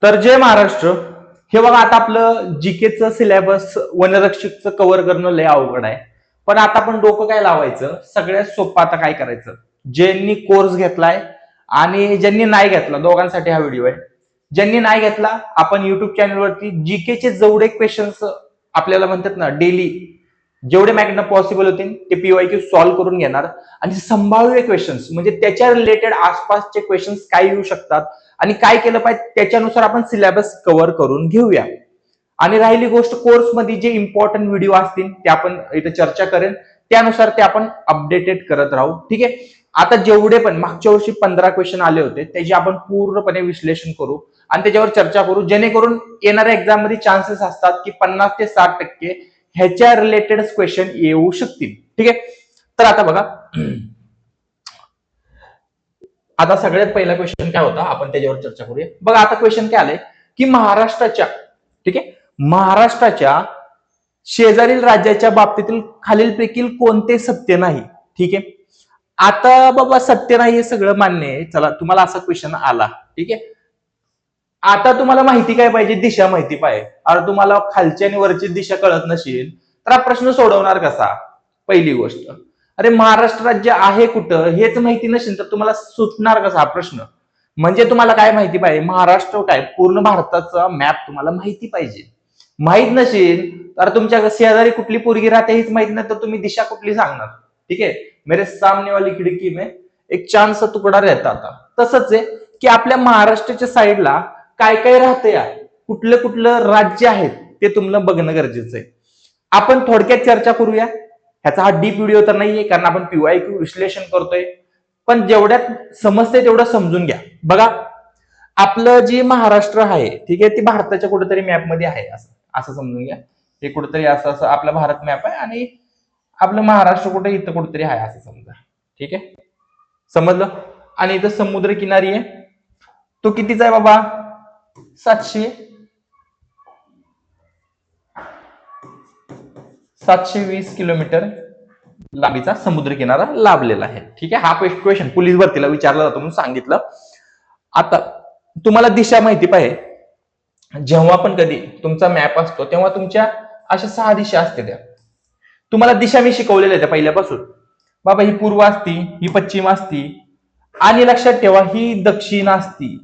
तर जय महाराष्ट्र. हे बघा, आता आपलं जीकेचं सिलेबस वनरक्षकचं कव्हर करणं लय अवघड आहे. पण आता आपण डोकं काय लावायचं, सगळ्यात सोपं आता काय करायचं, ज्यांनी कोर्स घेतलाय आणि ज्यांनी नाही घेतला दोघांसाठी हा व्हिडिओ आहे. ज्यांनी नाही घेतला, आपण युट्यूब चॅनलवरती जीकेचे जेवढे क्वेश्चन्स आपल्याला म्हणतात ना डेली, जेवढे मॅग्ना पॉसिबल होतील ते पीवायक्यू सॉल्व्ह करून घेणार. आणि संभाव्य क्वेश्चन्स म्हणजे त्याच्या रिलेटेड आसपासचे क्वेश्चन्स काय येऊ शकतात आणि काय केलं पाहिजे त्याच्यानुसार आपण सिलेबस कव्हर करून घेऊया. आणि राहिली गोष्ट, कोर्समध्ये जे इम्पॉर्टंट व्हिडिओ असतील ते आपण इथे चर्चा करेन, त्यानुसार ते आपण अपडेटेड करत राहू. ठीक आहे. आता जेवढे पण मागच्या वर्षी 15 क्वेश्चन आले होते त्याचे आपण पूर्णपणे विश्लेषण करू आणि त्याच्यावर चर्चा करू, जेणेकरून येणाऱ्या एक्झाम मध्ये चान्सेस असतात की 50 ते 60% ह्याच्या रिलेटेड क्वेश्चन येऊ शकतील. ठीक आहे. तर आता बघा, आता सगळ्यात पहिला क्वेश्चन काय होता आपण त्याच्यावर चर्चा करूया. बघा, आता क्वेश्चन काय आलंय की महाराष्ट्राच्या, ठीक आहे, महाराष्ट्राच्या शेजारील राज्याच्या बाबतीतील खालीलपैकी कोणते सत्य नाही. ठीक आहे. आता बाबा सत्य नाही हे सगळं मान्य आहे. चला, तुम्हाला असा क्वेश्चन आला, ठीक आहे. आता तुम्हाला माहिती काय पाहिजे, दिशा माहिती पाहिजे. अरे तुम्हाला खालची आणि वरची दिशा कळत नसेल तर हा प्रश्न सोडवणार कसा. पहिली गोष्ट, अरे महाराष्ट्र राज्य आहे कुठं हेच माहिती नसेल तर तुम्हाला सुटणार कसा हा प्रश्न. म्हणजे तुम्हाला काय माहिती पाहिजे, महाराष्ट्र काय पूर्ण भारताचा मॅप तुम्हाला माहिती पाहिजे. माहित नसेल तर तुमच्या शेजारी कुठली पोरगी राहते हेच माहित नाही तर तुम्ही दिशा कुठली सांगणार. ठीक आहे. मेरे सामने वाली खिडकी में एक चांदसा तुकडा रहता था. तसंच आहे की आपल्या महाराष्ट्राच्या साईडला काय काय राहतं या, कुठलं कुठलं राज्य आहेत ते तुम्हाला बघणं गरजेचं आहे. आपण थोडक्यात चर्चा करूया. ह्याचा हा डीप व्हिडिओ तर नाहीये कारण आपण पीवायक्यू विश्लेषण करतोय, पण जेवढ्यात समजते तेवढं समजून घ्या. बघा, आपलं जे महाराष्ट्र आहे, ठीक आहे, ते भारताच्या कुठेतरी मॅपमध्ये आहे, असं असं समजून घ्या. हे कुठेतरी असं असं आपला भारत मॅप आहे आणि आपलं महाराष्ट्र कुठे इथं कुठेतरी आहे असं समजा. ठीक आहे, समजलं. आणि इथं समुद्र किनारी आहे, तो कितीचा आहे बाबा, 720 किलोमीटर लांबीचा समुद्र किनारा लाभलेला आहे. ठीक आहे. हा क्वेश्चन पोलीस भरतीला विचारला जातो म्हणून सांगितलं. आता तुम्हाला दिशा माहिती पाहिजे. जेव्हा पण कधी तुमचा मॅप असतो तेव्हा तुमच्या अशा 6 दिशा असते. त्या तुम्हाला दिशा मी शिकवलेल्या त्या पहिल्यापासून. बाबा, ही पूर्व असती, ही पश्चिम असती, आणि लक्षात ठेवा ही दक्षिण असती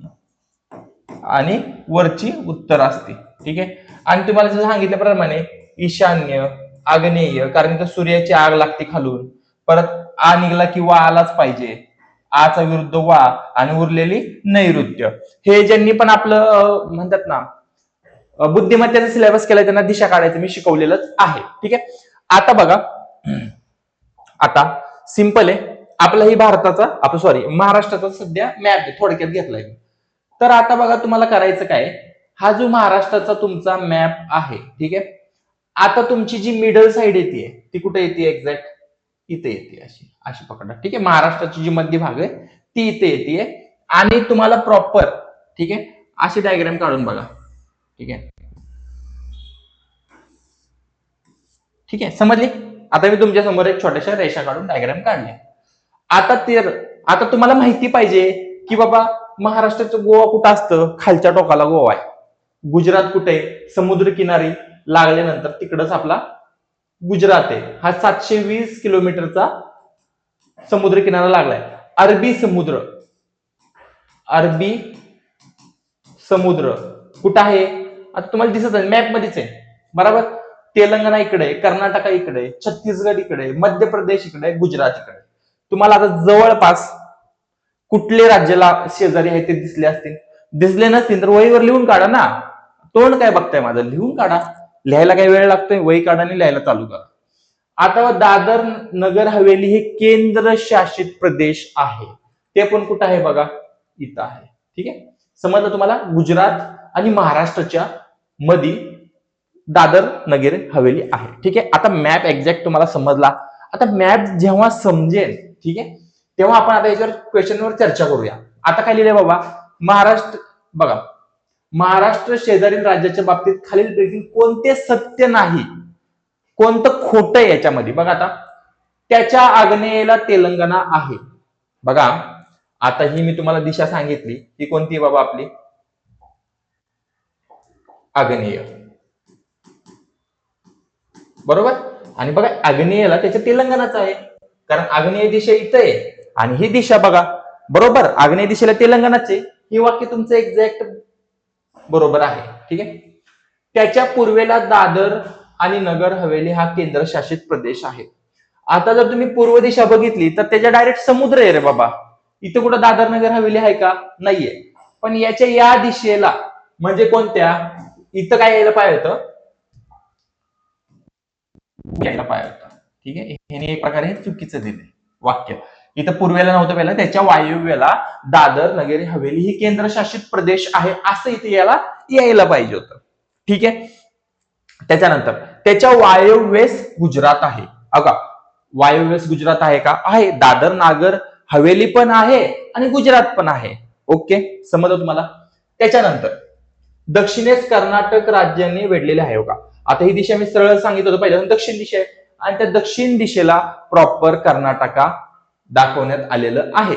आणि वरची उत्तर असते. ठीक आहे. आणि तुम्हाला जसं सांगितल्याप्रमाणे ईशान्य, आग्नेय, कारण तर सूर्याची आग लागते खालून, परत आ निघाला किंवा आलाच पाहिजे, आचा विरुद्ध वा, आणि उरलेली नैऋत्य. हे ज्यांनी पण आपलं म्हणतात ना बुद्धिमत्तेचा सिलेबस केलाय त्यांना दिशा काढायचं मी शिकवलेलंच आहे. ठीक आहे. आता बघा, आता सिंपल आहे. आपला ही भारताचा, आपलं सॉरी महाराष्ट्राचा सध्या मॅप थोडक्यात घेतलाय. तर आता बघा, तुम्हाला करायचं काय, हा जो महाराष्ट्राचा तुमचा मॅप आहे, ठीक आहे, आता तुमची जी मिडल साइड येते ती कुठे येते, एक्झॅक्ट इथे येते, अशी अशी पकडा. ठीक आहे. महाराष्ट्राची जी मध्य भाग आहे ती इथे येते. आणि तुम्हाला प्रॉपर, ठीक आहे, अशी डायग्राम काढून बघा. ठीक आहे. ठीक आहे, समजली. आता मी तुमच्या समोर एक छोट्याशा रेषा काढून डायग्राम काढले. आता तुम्हाला माहिती पाहिजे की बाबा महाराष्ट्राचं गोवा कुठं असतं, खालच्या टोकाला गोवा आहे. गुजरात कुठे, समुद्र किनारी लागल्यानंतर तिकडच आपला गुजरात आहे. हा 720 किलोमीटरचा समुद्र किनारा लागलाय. अरबी समुद्र, अरबी समुद्र कुठं आहे आता तुम्हाला दिसत आहे, मॅप मध्येच आहे, बरोबर. तेलंगणा इकडे, कर्नाटक इकडे, छत्तीसगड इकडे, मध्य प्रदेश इकडे, गुजरात इकडे. तुम्हाला आता जवळपास कुठले राज्याला शेजारी आहे ते दिसले असतील. दिसले नसतील तर वहीवर लिहून काढा ना. तोंड काय बघताय माझं, लिहून काढा. लिहायला काही वेळ लागतोय, वही काढा आणि लिहायला चालू करा. आता दादर नगर हवेली हे केंद्र शासित प्रदेश आहे. ते पण कुठं आहे बघा, इथं आहे. ठीक आहे. समजलं तुम्हाला. गुजरात आणि महाराष्ट्राच्या मध्ये दादर नगर हवेली आहे. ठीक आहे. आता मॅप एक्झॅक्ट तुम्हाला समजला. आता मॅप जेव्हा समजेल, ठीक आहे, तेव्हा आपण आता याच्यावर क्वेश्चनवर चर्चा करूया. आता काय लिहिलंय बाबा, महाराष्ट्र, बघा, महाराष्ट्र शेजारील राज्याच्या बाबतीत खालीलपैकी कोणते सत्य नाही, कोणतं खोटं आहे याच्यामध्ये. बघा, आता त्याच्या आग्नेयेला तेलंगणा आहे. बघा, आता ही मी तुम्हाला दिशा सांगितली, ही कोणती बाबा आपली आग्नेय, बरोबर. आणि बघा आग्नेयला त्याच्या तेलंगणाचा आहे, कारण आग्नेय दिशा इथं आहे आणि ही दिशा बघा, बरोबर आग्नेय दिशेला तेलंगणाचे. हे वाक्य तुमचं एक्झॅक्ट बरोबर आहे. ठीक आहे. त्याच्या पूर्वेला दादर आणि नगर हवेली हा केंद्रशासित प्रदेश आहे. आता जर तुम्ही पूर्व दिशा बघितली तर त्याच्या डायरेक्ट समुद्र आहे रे बाबा. इथं कुठं दादर नगर हवेली आहे का? नाहीये. पण याच्या या दिशेला म्हणजे कोणत्या, इथं काय यायला पाहिजे होतं, यायला पाहिजे होतं. ठीक आहे. हे एक प्रकारे हे चुकीचं दिले वाक्य. इथं पूर्वेला नव्हतं पहिला, त्याच्या वायव्येला दादर नगरी हवेली ही केंद्रशासित प्रदेश आहे असं इथे यायला पाहिजे होतं. ठीक आहे. त्याच्यानंतर त्याच्या वायव्येस गुजरात आहे. अगा वायव्येस गुजरात आहे का? आहे. दादर नागर हवेली पण आहे आणि गुजरात पण आहे. ओके, समजलं तुम्हाला. त्याच्यानंतर दक्षिणेस कर्नाटक राज्याने वेढलेले आहे का? आता ही दिशा मी सरळ सांगितलं होतं पहिल्या, दक्षिण दिशा आहे आणि त्या दक्षिण दिशेला प्रॉपर कर्नाटका दाखवण्यात आलेलं आहे.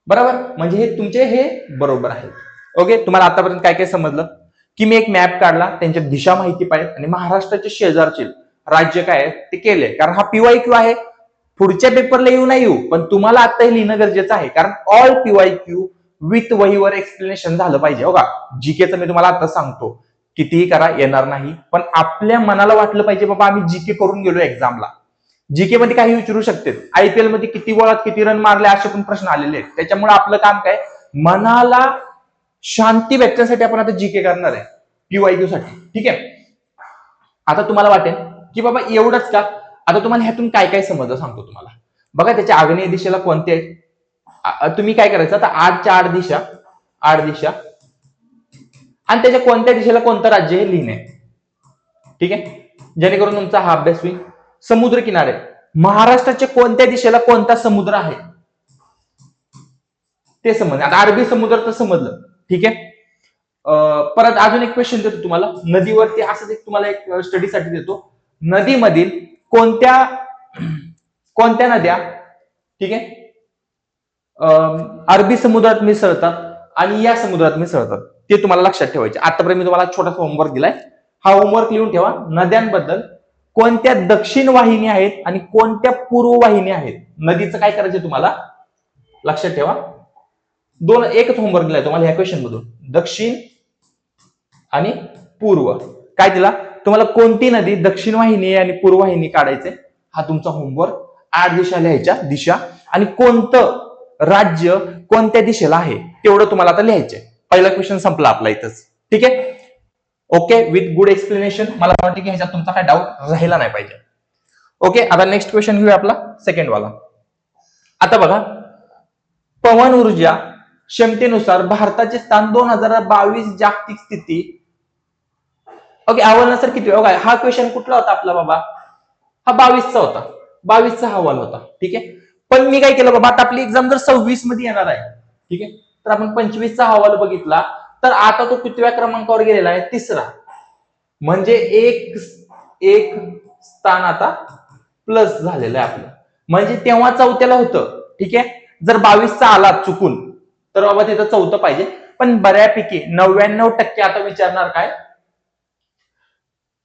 बरोबर, म्हणजे हे तुमचे हे बरोबर आहे. ओके, तुम्हाला आतापर्यंत काय काय समजलं की मी एक मॅप काढला, त्यांच्या दिशा माहिती पाहिजे आणि महाराष्ट्राचे शेजारचे राज्य काय आहेत ते केले, कारण हा PYQ आहे. पुढच्या पेपरला येऊ नाही येऊ, पण तुम्हाला आता हे लिहिणं गरजेचं आहे, कारण ऑल PYQ विथ वहीवर एक्सप्लेनेशन झालं पाहिजे. हो का? जीकेचं मी तुम्हाला आता सांगतो, कितीही करा येणार नाही, पण आपल्या मनाला वाटलं पाहिजे बाबा आम्ही जीके करून गेलो एक्झामला. जीके मध्ये काही विचारू शकते, IPL मध्ये किती गोळात किती रन मारले असे पण प्रश्न आलेले आहेत. त्याच्यामुळे आपलं काम काय, मनाला शांती भेटण्यासाठी आपण आता जीके करणार आहे PYQ साठी. ठीक आहे. आता तुम्हाला वाटेल की बाबा एवढंच का, आता तुम्हाला ह्यातून काय काय समजलं सांगतो तुम्हाला. बघा त्याच्या आग्नेय दिशेला कोणते आहेत, तुम्ही काय करायचं आता 8 दिशा आणि त्याच्या कोणत्या दिशेला कोणतं राज्य हे लिहिणे. ठीक आहे, जेणेकरून तुमचा हा अभ्यास होईल. समुद्र किनारे, महाराष्ट्राच्या कोणत्या दिशेला कोणता समुद्र आहे ते समजलं. आता अरबी समुद्र तर समजलं. ठीक आहे. परत अजून एक क्वेश्चन देतो तुम्हाला, नदीवरती असंच एक तुम्हाला एक स्टडीसाठी देतो. नदीमधील कोणत्या नद्या, ठीक आहे, अरबी समुद्रात मिसळतात आणि या समुद्रात मिसळतात ते तुम्हाला लक्षात ठेवायचे. आतापर्यंत मी तुम्हाला छोटासा होमवर्क दिलाय, हा होमवर्क लिहून ठेवा. नद्यांबद्दल कोणत्या दक्षिण वाहिनी आहेत आणि कोणत्या पूर्व वाहिनी आहेत, नदीचं काय करायचं तुम्हाला लक्षात ठेवा. एकच होमवर्क दिलाय तुम्हाला ह्या क्वेश्चन मधून, दक्षिण आणि पूर्व. काय दिला तुम्हाला, कोणती नदी दक्षिण वाहिनी आणि पूर्व वाहिनी काढायचे, हा तुमचा होमवर्क. 8 दिशा लिहायच्या, दिशा आणि कोणतं राज्य कोणत्या दिशेला आहे तेवढं तुम्हाला आता लिहायचंय. पहिला क्वेश्चन संपला आपला इथंच. ठीक आहे. Okay, with good explanation. मला वाटतं की ह्याच्यात तुमचा काय डाऊट राहिला नाही पाहिजे. ओके, आता नेक्स्ट क्वेश्चन घेऊया आपला सेकंड वाला. आता बघा, पवन ऊर्जा क्षमतेनुसार भारताचे स्थान 2022 जागतिक स्थिती. ओके, अहवालानुसार किती? हा क्वेश्चन कुठला होता आपला बाबा, हा 22चा होता. 22चा अहवाल होता. ठीक आहे. पण मी काय केलं बाबा, आता आपली एक्झाम जर 26 मध्ये येणार आहे, ठीक आहे, तर आपण 25चा अहवाल बघितला तर आता तो कितव्या क्रमांकावर गेलेला आहे, 3रा. म्हणजे एक स्थान आता प्लस झालेलं आहे आपलं. म्हणजे तेव्हा 4थ्याला होतं. ठीक आहे. जर 22चा आला चुकून तर बाबा तिथं 4थं पाहिजे. पण बऱ्यापैकी 99% आता विचारणार काय,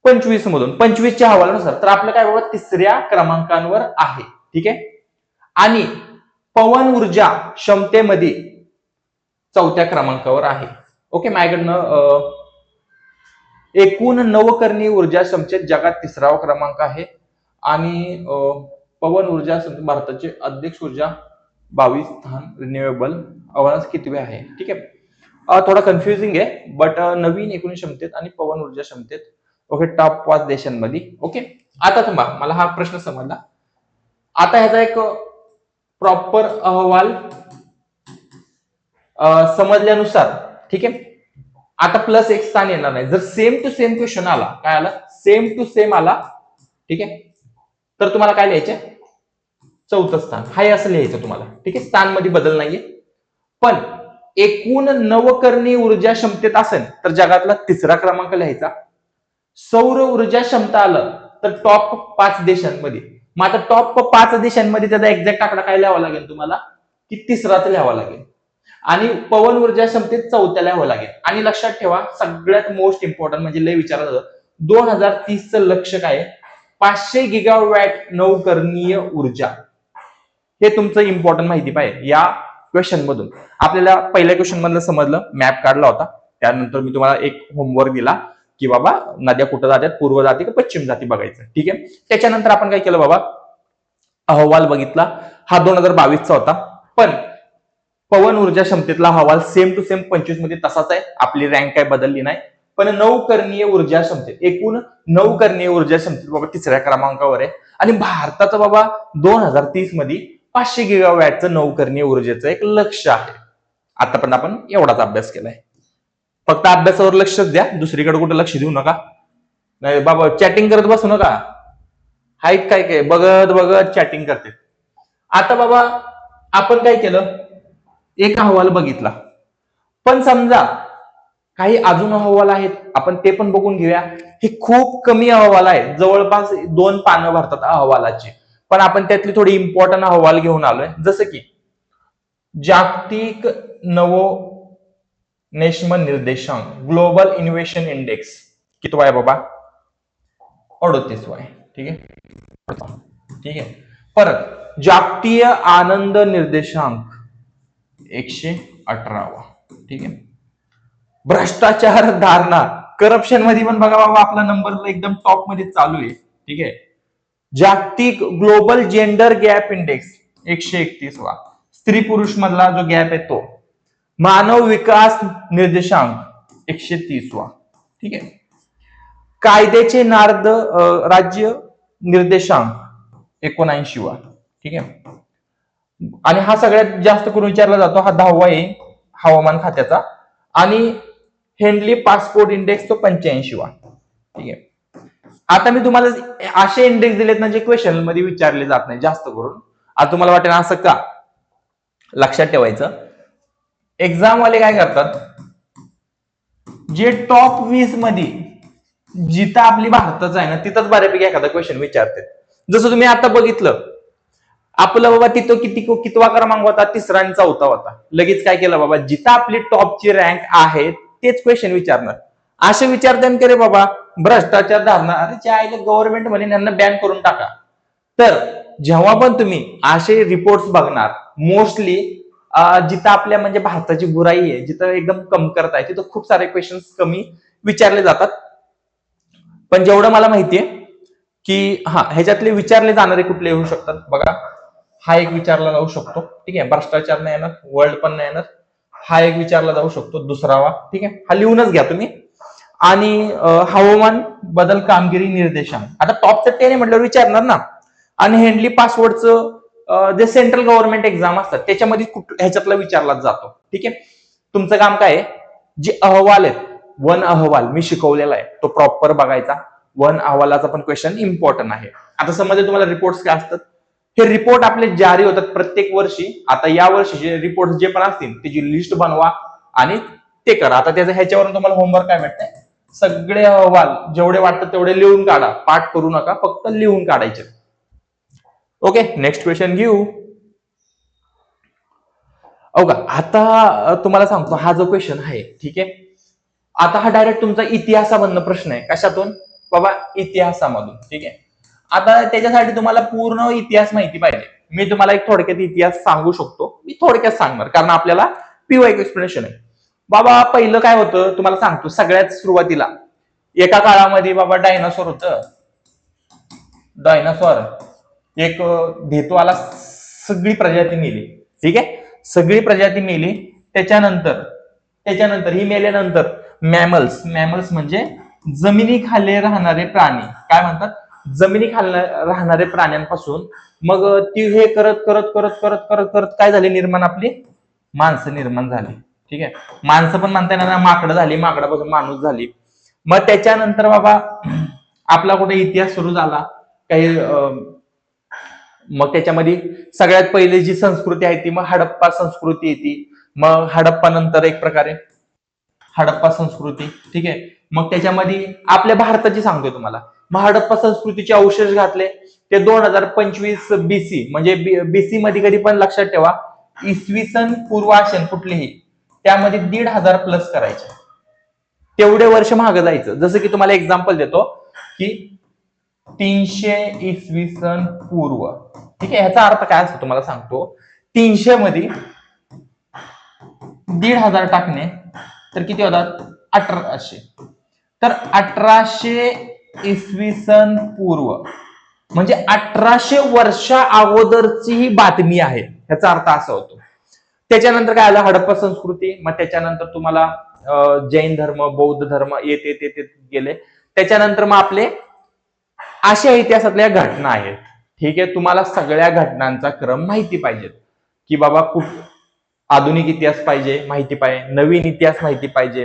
25 मधून 25च्या अहवालानुसार तर आपलं काय बाबा 3ऱ्या क्रमांकावर आहे. ठीक आहे. आणि पवन ऊर्जा क्षमतेमध्ये 4थ्या क्रमांकावर आहे. ओके, माझ्याकडनं एकूण नवकरणीय ऊर्जा क्षमतेत जगात 3रा क्रमांक आहे आणि पवन ऊर्जा भारताचे अध्यक्ष ऊर्जा 22 स्थान, रिन्युएबल अहवालास कितवे आहे. ठीक आहे. थोडा कन्फ्युजिंग आहे, बट नवीन एकूण क्षमतेत आणि पवन ऊर्जा क्षमतेत. ओके, टॉप 5 देशांमध्ये. ओके, आता थांबा, मला हा प्रश्न समजला. आता ह्याचा एक प्रॉपर अहवाल समजल्यानुसार, ठीक आहे, आता प्लस एक स्थान येणार नाही. जर सेम टू सेम क्वेश्चन आला, काय आला, सेम टू सेम आला, ठीक आहे, तर तुम्हाला काय लिहायचं, 4थं स्थान हाय असं लिहायचं तुम्हाला. ठीक आहे, स्थान मध्ये बदल नाहीये. पण एकूण नवकरणीय ऊर्जा क्षमतेत असेल तर जगातला 3रा क्रमांक लिहायचा. सौर ऊर्जा क्षमता आलं तर टॉप 5 देशांमध्ये. मग आता टॉप 5 देशांमध्ये त्याचा एक्झॅक्ट आकडा काय लिहावा लागेल तुम्हाला, की 3राच लिहावा लागेल. आणि पवन ऊर्जा क्षमतेत 4थ्याला यावं लागेल. आणि लक्षात ठेवा सगळ्यात मोस्ट इम्पॉर्टंट म्हणजे लय विचारलं जातं 2030चं लक्ष्य काय आहे? 500 गिगावॅट नवकरणीय ऊर्जा. हे तुमचं इम्पॉर्टंट माहिती पाहिजे या क्वेश्चन मधून. आपल्याला पहिल्या क्वेश्चन मधलं समजलं, मॅप काढला होता. त्यानंतर मी तुम्हाला एक होमवर्क दिला की बाबा नद्या कुठं जातात, पूर्व जाती का पश्चिम जाती बघायचं. ठीक आहे. त्याच्यानंतर आपण काय केलं बाबा, अहवाल बघितला. हा 2022चा होता. पण पवन ऊर्जा क्षमतेतला अहवाल सेम टू सेम 25 मध्ये तसाच आहे. आपली रँक काय बदलली नाही. पण नवकरणीय ऊर्जा क्षमतेत एकूण नवकरणीय ऊर्जा क्षमतेत बाबा 3ऱ्या क्रमांकावर आहे. आणि भारताचं बाबा 2030 मध्ये 500 गिगावॅटचं नवकरणीय ऊर्जेचं एक लक्ष आहे. आतापर्यंत आपण एवढाच अभ्यास केलाय. फक्त अभ्यासावर लक्षच द्या, दुसरीकडे कुठे लक्ष देऊ नका. नाही बाबा चॅटिंग करत बसू नका. हाईट काय काय बघत बघत चॅटिंग करते. आता बाबा आपण काय केलं, एक अहवाल बघितला. पण समजा काही अजून अहवाल आहेत, आपण ते पण बघून घेऊया. हे खूप कमी अहवाल आहेत, जवळपास 2 पानं भरतात अहवालाची. पण आपण त्यातली थोडी इम्पॉर्टंट अहवाल घेऊन आलोय. जसं की जागतिक नवोन्मेष निर्देशांक ग्लोबल इनोव्हेशन इंडेक्स किती आहे बाबा? 38 आहे. ठीक आहे. ठीक आहे. परत जागतिक आनंद निर्देशांक 118. ठीक आहे. भ्रष्टाचार धारणा करप्शन मध्ये पण बघा बाबा आपला नंबर एकदम टॉप मध्ये चालू आहे. ठीक आहे. जागतिक ग्लोबल जेंडर गॅप इंडेक्स 131 वा. स्त्री पुरुष मधला जो गॅप आहे तो. मानव विकास निर्देशांक 130 वा. ठीक आहे. कायद्याचे नार्द राज्य निर्देशांक 79 वा. ठीक आहे. आणि हा सगळ्यात जास्त करून विचारला जातो, हा 10वा आहे हवामान खात्याचा. आणि हेनली पासपोर्ट इंडेक्स तो 85 वा. ठीक आहे. आता मी तुम्हाला असे इंडेक्स दिलेत ना जे क्वेश्चन मध्ये विचारले जात नाही जास्त करून. आता तुम्हाला वाटेल असं का, लक्षात ठेवायचं एक्झाम वाले काय करतात, जे टॉप 20 मध्ये जिथं आपली भारताचं आहे ना तिथंच बऱ्यापैकी एखादा क्वेश्चन विचारतात. जसं तुम्ही आता बघितलं आपलं बाबा तिथं कितवा क्रमांक होता, 3रा आणि 4था होता. लगेच काय केलं बाबा, जिथं आपली टॉपची रँक आहे तेच क्वेश्चन विचारणार. असे विचारतात की रे बाबा भ्रष्टाचार धारणा, अरे चायला गव्हर्नमेंट म्हणे यांना बॅन करून टाका. तर जेव्हा पण तुम्ही असे रिपोर्ट्स बघणार, मोस्टली जिथं आपल्या म्हणजे भारताची बुराई आहे, जिथं एकदम कमतरता आहे, तिथं खूप सारे क्वेश्चन्स कमी विचारले जातात. पण जेवढं मला माहितीये की ह्याच्यातले विचारले जाणारे कुठले येऊ शकतात बघा. हा एक विचारला जाऊ शकतो. ठीक आहे. भ्रष्टाचार नाही येणार, वर्ल्ड पण नाही येणार. हा एक विचारला जाऊ शकतो, दुसरावा. ठीक आहे. हा लिहूनच घ्या तुम्ही. आणि हवामान बदल कामगिरी निर्देशांक, आता टॉपचं 10 म्हटल्यावर विचारणार ना. आणि हेनली पासवर्डचं जे सेंट्रल गव्हर्नमेंट एक्झाम असतात त्याच्यामध्ये ह्याच्यातला विचारला जातो. ठीक आहे. तुमचं काम काय आहे, जे अहवाल आहेत, वन अहवाल मी शिकवलेला आहे तो प्रॉपर बघायचा. वन अहवालाचा पण क्वेश्चन इम्पॉर्टंट आहे. आता समजा तुम्हाला रिपोर्ट्स काय असतात, हे रिपोर्ट आपले जारी होतात प्रत्येक वर्षी. आता या वर्षीचे रिपोर्ट जे पण असतील त्याची लिस्ट बनवा आणि ते करा. आता त्याचं ह्याच्यावरून तुम्हाला होमवर्क काय भेटतंय, सगळे अहवाल जेवढे वाटतात तेवढे लिहून काढा. पाठ करू नका, फक्त लिहून काढायचे. ओके. नेक्स्ट क्वेश्चन घेऊ. ओके. आता तुम्हाला सांगतो हा जो क्वेश्चन आहे, ठीक आहे, आता हा डायरेक्ट तुमचा इतिहासामधनं प्रश्न आहे. कशातून बाबा? इतिहासामधून. ठीक आहे. आता त्याच्यासाठी तुम्हाला पूर्ण इतिहास माहिती पाहिजे. मी तुम्हाला एक थोडक्यात इतिहास सांगू शकतो. मी थोडक्यात सांगणार कारण आपल्याला पीवाय एक्सप्लेनेशन आहे. बाबा पहिलं काय होतं तुम्हाला सांगतो. सगळ्यात सुरुवातीला एका काळामध्ये बाबा डायनासोर होतं. डायनासोर एक धेतूवाला, सगळी प्रजाती मेली. ठीक आहे. सगळी प्रजाती मेली. त्याच्यानंतर ही मेल्यानंतर मॅमल्स म्हणजे जमिनीखाली राहणारे प्राणी, काय म्हणतात, जमिनीखाली राहणारे प्राण्यांपासून मग ती हे करत करत करत करत करत करत काय झाले निर्माण, आपली माणसं निर्माण झाली. ठीक आहे. माणसं पण म्हणता येणार, माकडं झाली, माकडापासून माणूस झाली. मग त्याच्यानंतर बाबा आपला कुठे इतिहास सुरू झाला काही. मग त्याच्यामध्ये सगळ्यात पहिली जी संस्कृती आहे ती मग हडप्पा संस्कृती येते. मग हडप्पा नंतर एक प्रकारे हडप्पा संस्कृती. ठीक आहे. मग त्याच्यामध्ये आपल्या भारताची सांगतोय तुम्हाला. मग हडप्पा संस्कृतीचे अवशेष घातले ते 2025 BC, म्हणजे बीसी मध्ये कधी पण लक्षात ठेवा इसवी सन पूर्व असेल कुठलीही, त्यामध्ये 1,500 प्लस करायचे. तेवढे वर्ष मागे जायचं. जसं की तुम्हाला एक्झाम्पल देतो की 300 इसवी सन पूर्व, ठीक आहे. ह्याचा अर्थ काय असतो तुम्हाला सांगतो. 300 मध्ये 1,500 टाकणे तर किती होतात? 1800. तर 1800 इसवी सन पूर्व म्हणजे 1800 वर्षा अगोदरची ही बातमी आहे, ह्याचा अर्थ असा होतो. त्याच्यानंतर काय आलं? हडप्पा संस्कृती. मग त्याच्यानंतर तुम्हाला जैन धर्म, बौद्ध धर्म येत येत येत गेले. त्याच्यानंतर मग आपले अशा इतिहासातल्या घटना आहेत. ठीक आहे, तुम्हाला सगळ्या घटनांचा क्रम माहिती पाहिजे की बाबा आधुनिक इतिहास पाहिजे माहिती पाहिजे, नवीन इतिहास माहिती पाहिजे,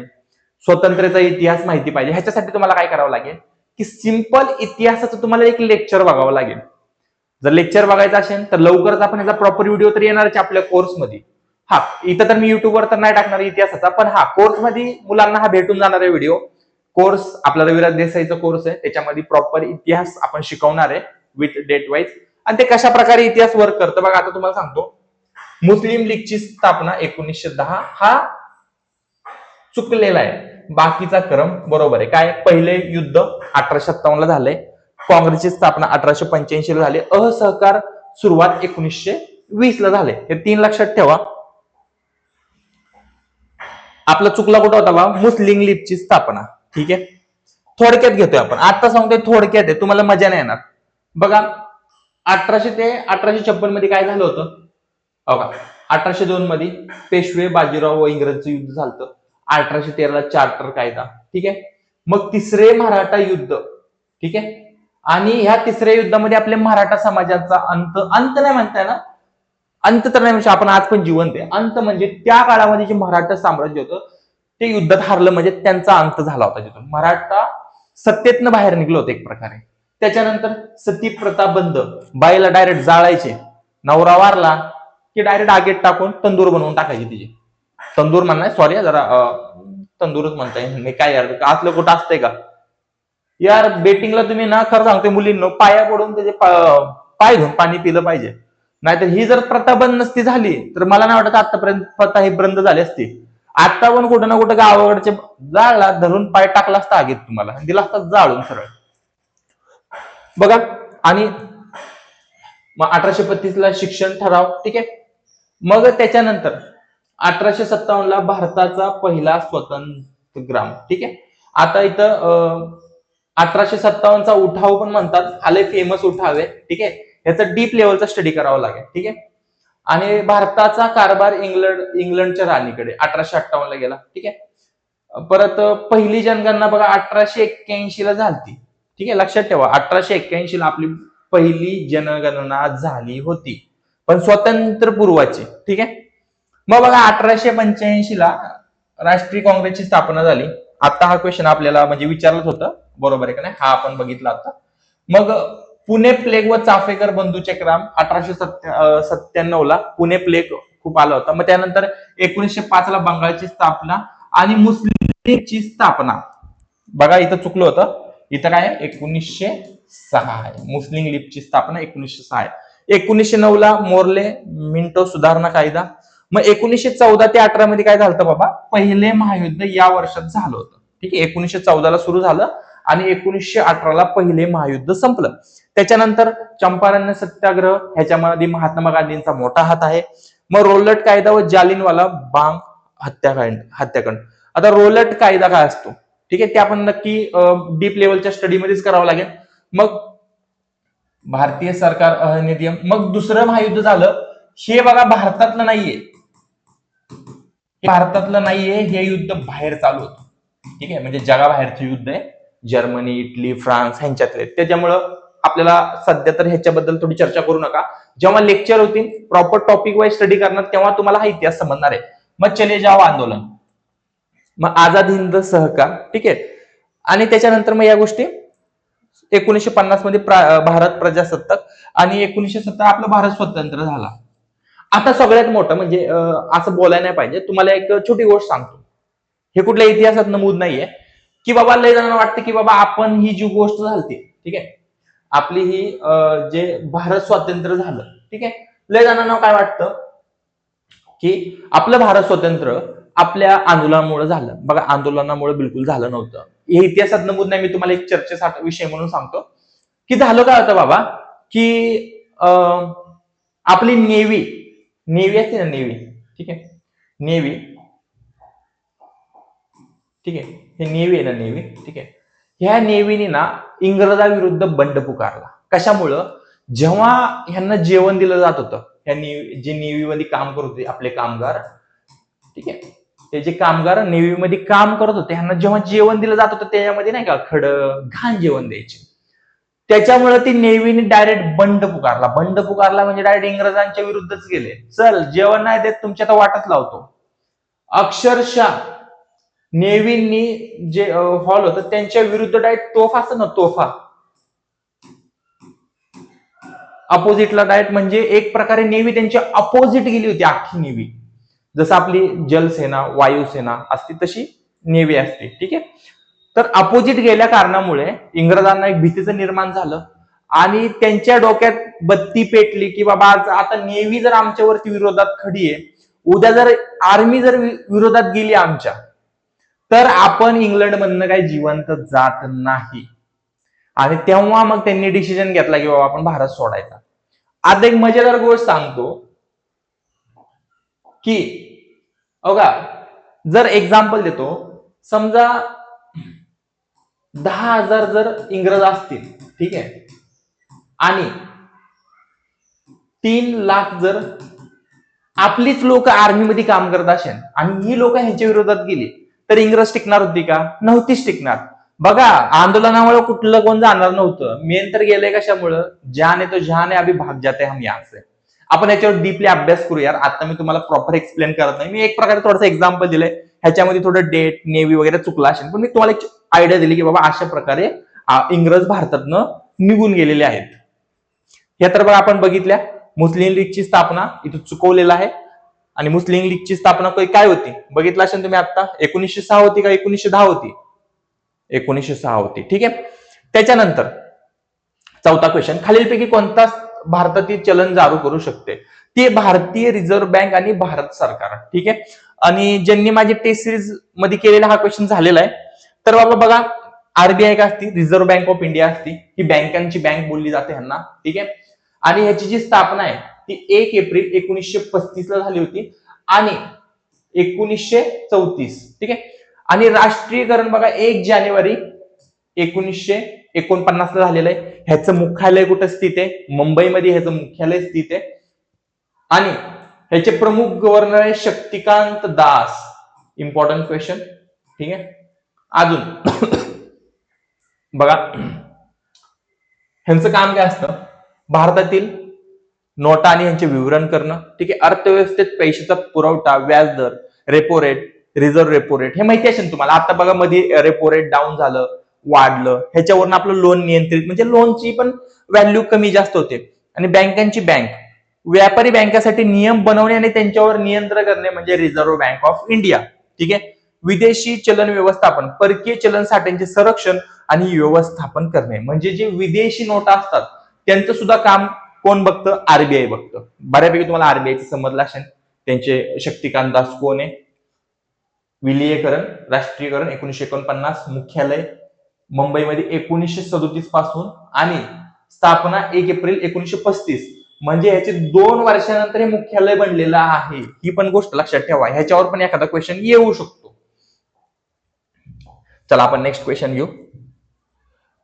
स्वतंत्र्याचा इतिहास माहिती पाहिजे. ह्याच्यासाठी तुम्हाला काय करावं लागेल की सिंपल इतिहासाचं तुम्हाला एक लेक्चर बघावं लागेल. जर लेक्चर बघायचं असेल तर लवकरच आपण याचा प्रॉपर व्हिडिओ तर येणारच आपल्या कोर्समध्ये. हा, इथं तर मी युट्यूबवर तर नाही टाकणार इतिहासाचा, पण हा कोर्समध्ये मुलांना हा भेटून जाणार आहे व्हिडिओ. कोर्स आपला रविराज देसाईचा कोर्स आहे, त्याच्यामध्ये प्रॉपर इतिहास आपण शिकवणार आहे विथ डेट वाईज. आणि ते कशा प्रकारे इतिहास वर्क करतं बघा. आता तुम्हाला सांगतो, मुस्लिम लीगची स्थापना 1910 हा चुकलेला आहे, बाकीचा क्रम बरोबर आहे. काय? पहिले युद्ध 1857 ला झालंय, काँग्रेसची स्थापना 1885 ला झाली, असहकार सुरुवात 1920 ला झाले. हे 3 लक्षात ठेवा. आपला चुकला कुठं होता बा? मुस्लिम लीगची स्थापना. ठीक आहे, थोडक्यात घेतोय आपण. आता सांगतोय थोडक्यात आहे, तुम्हाला मजा नाही येणार. बघा, 1800 ते 1856 मध्ये काय झालं होतं बघा. 1802 मध्ये पेशवे बाजीराव व इंग्रजचं युद्ध झालं. 1813 ला चार्टर कायदा. ठीक आहे, मग तिसरे मराठा युद्ध. ठीक आहे, आणि ह्या तिसऱ्या युद्धामध्ये आपल्या मराठा समाजाचा अंत नाही म्हणताय ना, अंत तर नाही म्हणजे आपण आज पण जिवंत आहे. अंत म्हणजे त्या काळामध्ये जे मराठा साम्राज्य होतं ते युद्धात हारलं, म्हणजे त्यांचा अंत झाला होता. जिथून मराठा सत्तेतनं बाहेर निघलो होते एक प्रकारे. त्याच्यानंतर सती प्रथा बंद, बाईला डायरेक्ट जाळायचे, नवरा वारला की डायरेक्ट आगेत टाकून तंदूर बनवून टाकायची तिची. तंदूर म्हणणार सॉरी, जरा तंदूरच म्हणताय मी, काय यार असलं कुठं असतंय का यार. बेटिंगला तुम्ही ना, खरं सांगते मुलींनो, पाया पडून त्याचे पाय धुवून पाणी पिलं पाहिजे. नाहीतर ही जर प्रथा बंद नसती झाली तर मला नाही वाटत आतापर्यंत प्रथा ही बंद झाली असती. आता पण कुठं ना कुठं गावाकडचे जाळला धरून पाय टाकला असता आगीत, तुम्हाला दिला असता जाळून सरळ बघा. आणि मग 1835 ला शिक्षण ठराव. ठीक आहे, मग त्याच्यानंतर 1857 ला भारताचा पहिला स्वतंत्र ग्राम. ठीक आहे, आता इथं 1857 चा उठाव पण म्हणतात, आले फेमस उठाव आहे. ठीक आहे, याचा डीप लेवलचा स्टडी करावा लागेल. ठीक आहे, आणि भारताचा कारभार इंग्लंडच्या राणीकडे 1858 ला गेला. ठीक आहे, परत पहिली जनगणना बघा 1881 ला झाली. ठीक आहे, लक्षात ठेवा 1881 ला आपली पहिली जनगणना झाली होती, पण स्वतंत्र पूर्वाची. ठीक आहे, मग बघा 1885 ला राष्ट्रीय काँग्रेसची स्थापना झाली. आता हा क्वेश्चन आपल्याला म्हणजे विचारलंच होतं, बरोबर आहे का नाही, हा आपण बघितला आता. मग पुणे प्लेग व चाफेकर बंधुचक्राम 1897 ला पुणे प्लेग खूप आला होता. मग त्यानंतर 1905 ला बंगालची स्थापना आणि मुस्लिम लीगची स्थापना. बघा इथं चुकलं होतं, इथं काय 1906 आहे, मुस्लिम लीगची स्थापना 1906 आहे. 1909 ला मोर्ले मिंटो सुधारणा कायदा. मग 1914 ते 18 मध्ये काय झालं बाबा? पहिले महायुद्ध या वर्षात झालं होतं. ठीक आहे, 1914 ला सुरू झालं आणि 1918 ला पहिले महायुद्ध संपलं. त्याच्यानंतर चंपारण सत्याग्रह, ह्याच्यामध्ये महात्मा गांधींचा मोठा हात आहे. मग रोलट कायदा व जालिनवाला बाग हत्याकांड. आता रोलट कायदा काय असतो? ठीक आहे, ते आपण नक्की डीप लेवलच्या स्टडीमध्येच करावं लागेल. मग भारतीय सरकार अधिनियम. मग दुसरं महायुद्ध झालं, हे बघा भारतातलं नाहीये, भारतातलं नाहीये, हे युद्ध बाहेर चालू होतं. ठीक आहे, म्हणजे जगाबाहेरचं युद्ध आहे, जर्मनी, इटली, फ्रान्स ह्यांच्यातले. त्याच्यामुळं आपल्याला सध्या तर ह्याच्याबद्दल थोडी चर्चा करू नका. जेव्हा लेक्चर होतील प्रॉपर टॉपिक वाईज स्टडी करणार तेव्हा तुम्हाला हा इतिहास समजणार आहे. मग चले जाव आंदोलन, मग आझाद हिंद सहकार. ठीक आहे, आणि त्याच्यानंतर मग या गोष्टी 1950 मध्ये भारत प्रजासत्ताक आणि 1970 आपला भारत स्वतंत्र झाला. आता सगळ्यात मोठं म्हणजे असं बोलायला नाही पाहिजे, तुम्हाला एक छोटी गोष्ट सांगतो, हे कुठल्या इतिहासात नमूद नाहीये की बाबा लय जणांना वाटतं की बाबा आपण ही जी गोष्ट झाली, ठीक आहे, आपली ही जे भारत स्वातंत्र्य झालं, ठीक आहे, लय जणांना काय वाटतं की आपलं भारत स्वतंत्र आपल्या आंदोलनामुळे झालं. बघा, आंदोलनामुळे बिलकुल झालं नव्हतं. हे इतिहासात नमूद नाही, मी तुम्हाला एक चर्चेचा विषय म्हणून सांगतो की झालं काय होतं बाबा, की आपली नेव्ही असते ना, नेव्ही, ठीक आहे, नेव्ही, ठीक आहे, हे नेव्ही आहे ना, नेव्ही, ठीक आहे, ह्या नेव्हीने ना इंग्रजाविरुद्ध बंड पुकारला. कशामुळं? जेव्हा ह्यांना जेवण दिलं जात होतं, ह्या जे नेव्हीमध्ये काम करत होते आपले कामगार, ठीक आहे, ते जे कामगार नेव्हीमध्ये काम करत होते, ह्यांना जेव्हा जेवण दिलं जात होतं त्याच्यामध्ये नाही का खडं घाण जेवण द्यायचे. त्याच्यामुळे ती नेव्हीने डायरेक्ट बंड पुकारला. बंड पुकारला म्हणजे डायरेक्ट इंग्रजांच्या विरुद्धच गेले. चल, जेवण नाही देत, तुमच्या तर वाटच लावतो. अक्षरशः नेव्हीनी जे हॉल होतं त्यांच्या विरुद्ध डायरेक्ट तोफा असतं ना, तोफा, अपोजिटला डायरेक्ट, म्हणजे एक प्रकारे नेव्ही त्यांच्या अपोजिट गेली होती अख्खी नेव्ही. जसं आपली जलसेना, वायुसेना असते तशी नेव्ही असते, ठीक आहे. तर अपोजिट गेल्या कारणामुळे इंग्रजांना एक भीतीचं निर्माण झालं आणि त्यांच्या डोक्यात बत्ती पेटली की बाबा आता नेव्ही जर आमच्यावरती विरोधात खडी आहे, उद्या जर आर्मी जर विरोधात गेली आमच्या, तर आपण इंग्लंडमधनं काही जिवंत जात नाही. आणि तेव्हा मग त्यांनी डिसिजन घेतला की बाबा आपण भारत सोडायचा. आता एक मजेदार गोष्ट सांगतो की बघा, जर एक्झाम्पल देतो, समजा 10,000 जर इंग्रज असतील, ठीक आहे, आणि 3,00,000 जर आपलीच लोक आर्मीमध्ये काम करत असेल आणि ही लोक ह्यांच्या विरोधात गेली, तर इंग्रज टिकणार होती का? नव्हतीच टिकणार. बघा, आंदोलनामुळे कुठलं कोण जाणार नव्हतं. मेन तर गेले कशामुळं? जान आहे तो जान आहे, अभी भाग जाते हम यहाँ से. आपण याच्यावर डीपली अभ्यास करूया. आता मी तुम्हाला प्रॉपर एक्सप्लेन करत नाही, मी एक प्रकारे थोडंसं एक्झाम्पल दिलंय, ह्याच्यामध्ये थोडं डेट, नेव्ही वगैरे चुकला असेल, पण मी तुम्हाला एक आयडिया दिली की बाबा अशा प्रकारे इंग्रज भारतातनं निघून गेलेले आहेत. हे तर बघा आपण बघितल्या. मुस्लिम लीगची स्थापना इथं चुकवलेला आहे. आणि मुस्लिम लीगची स्थापना काय होती बघितलं असेल तुम्ही आता, 1906 होती का 1910 होती? 1906 होती, ठीक आहे. त्याच्यानंतर चौथा क्वेश्चन, खालीलपैकी कोणता भारतातील चलन जारू करू शकते? ते भारतीय रिझर्व्ह बँक आणि भारत सरकार, ठीक आहे. आणि ज्यांनी माझी टेस्ट सिरीज मध्ये केलेला हा क्वेश्चन झालेला आहे. तर बाबा बघा, आरबीआय का असती? रिझर्व्ह बँक ऑफ इंडिया असती. ही बँकांची बँक बोलली जाते ह्यांना, ठीक आहे. आणि ह्याची जी स्थापना आहे ती 1 एप्रिल 1935 ला झाली होती आणि 1934, ठीक आहे. आणि राष्ट्रीयकरण बघा 1 जानेवारी 1949 ला झालेलं आहे. ह्याचं मुख्यालय कुठं स्थित आहे? मुंबईमध्ये ह्याचं मुख्यालय स्थित आहे. आणि ह्याचे प्रमुख गव्हर्नर आहे शक्तिकांत दास. इम्पॉर्टंट क्वेश्चन, ठीक आहे. अजून बघा, ह्यांचं काम काय असतं? भारतातील नोटा आणि यांचे विवरण करणं, ठीक आहे. अर्थव्यवस्थेत पैशाचा पुरवठा, व्याजदर, repo rate, reserve repo rate हे माहिती असेल तुम्हाला. आता बघा मध्ये रेपो रेट डाऊन झालं, वाढलं, ह्याच्यावरून आपलं लोन नियंत्रित, म्हणजे लोनची पण व्हॅल्यू कमी जास्त होते. आणि बँकांची बँक, व्यापारी बँकासाठी नियम बनवणे आणि त्यांच्यावर नियंत्रण करणे म्हणजे रिझर्व्ह बँक ऑफ इंडिया, ठीक आहे. विदेशी चलन व्यवस्थापन, परकीय चलन साठ्यांचे संरक्षण आणि व्यवस्थापन करणे, म्हणजे जे विदेशी नोटा असतात त्यांचं सुद्धा काम कोण बघतं? आरबीआय बघतं. बऱ्यापैकी तुम्हाला आरबीआयचं समजलं असेल. त्यांचे शक्तिकांत दास कोण आहे? विलीयकरण, राष्ट्रीयकरण 1949, मुख्यालय मुंबईमध्ये 1937 पासून आणि स्थापना 1 एप्रिल 1935, म्हणजे ह्याचे 2 वर्षानंतर हे मुख्यालय बनलेलं आहे. ही पण गोष्ट लक्षात ठेवा, ह्याच्यावर पण एखादा क्वेश्चन येऊ शकतो. चला आपण नेक्स्ट क्वेश्चन घेऊ.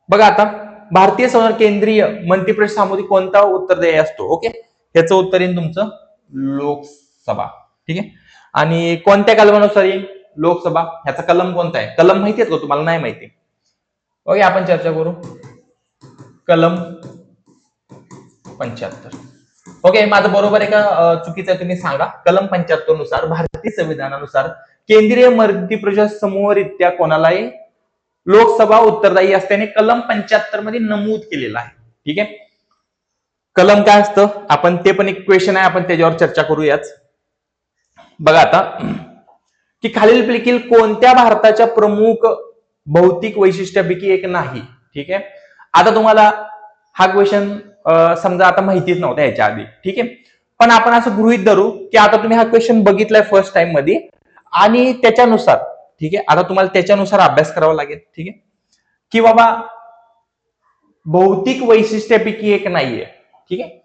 बघा आता, भारतीय केंद्रीय मंत्रिपरिषद सामुदायिक कोणता उत्तरदायी असतो? ओके, ह्याचं उत्तर येईल तुमचं लोकसभा, ठीक आहे. आणि कोणत्या कलमानुसार येईल लोकसभा? ह्याचा कलम कोणता आहे? कलम माहिती आहे का तुम्हाला? नाही माहिती? ओके, आपण चर्चा करू. कलम 75. ओके, माझं बरोबर आहे का चुकीचं आहे तुम्ही सांगा. कलम 75 नुसार भारतीय संविधानानुसार केंद्रीय मंत्रिपरिषद समूहरित्या कोणालाही लोकसभा उत्तरदायी असल्याने कलम 75 मध्ये नमूद केलेलं आहे, ठीक आहे. कलम काय असतं आपण ते पण एक क्वेश्चन आहे, आपण त्याच्यावर चर्चा करूयाच. बघा आता, की खालीलपैकी कोणत्या भारताच्या प्रमुख भौतिक वैशिष्ट्यापैकी एक नाही, ठीक आहे. आता तुम्हाला हा क्वेश्चन समजा आता माहितीच नव्हता याच्या आधी, ठीक आहे. पण आपण असं गृहीत धरू की आता तुम्ही हा क्वेश्चन बघितलाय फर्स्ट टाइम मध्ये आणि त्याच्यानुसार, ठीक आहे, आता तुम्हाला त्याच्यानुसार अभ्यास करावा लागेल, ठीक आहे, की बाबा भौतिक वैशिष्ट्यापैकी एक नाहीये, ठीक आहे,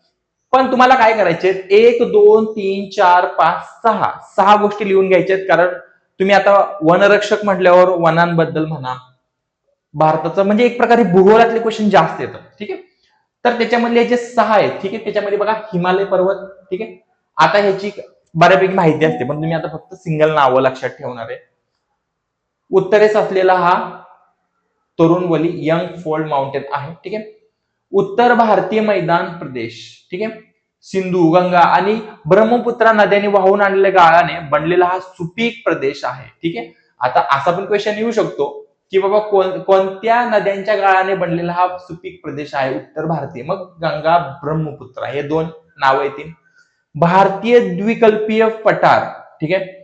पण तुम्हाला काय करायचे, 1 2 3 4 5 6 6 गोष्टी लिहून घ्यायच्यात. कारण तुम्ही आता वनरक्षक म्हटल्यावर वनांबद्दल म्हणा, भारताचं म्हणजे एक प्रकारे भूगोलातले क्वेश्चन जास्त येतात, ठीक आहे. तर त्याच्यामधले जे 6 आहेत, ठीक आहे, त्याच्यामध्ये बघा हिमालय पर्वत, ठीक आहे. आता ह्याची बऱ्यापैकी माहिती असते, पण तुम्ही आता फक्त सिंगल नावं लक्षात ठेवणार आहे. उत्तरेस असलेला हा तरुणवली यंग फोल्ड माउंटेन आहे, ठीक आहे. उत्तर भारतीय मैदान प्रदेश, ठीक आहे, सिंधू, गंगा आणि ब्रह्मपुत्रा नद्यांनी वाहून आणलेल्या गाळाने बनलेला हा सुपीक प्रदेश आहे, ठीक आहे. आता असा पण क्वेश्चन येऊ शकतो की बाबा कोणत्या नद्यांच्या गाळाने बनलेला हा सुपीक प्रदेश आहे उत्तर भारतीय, मग गंगा, ब्रह्मपुत्रा हे 2 नावं येतील. भारतीय द्विकल्पीय पठार, ठीक आहे,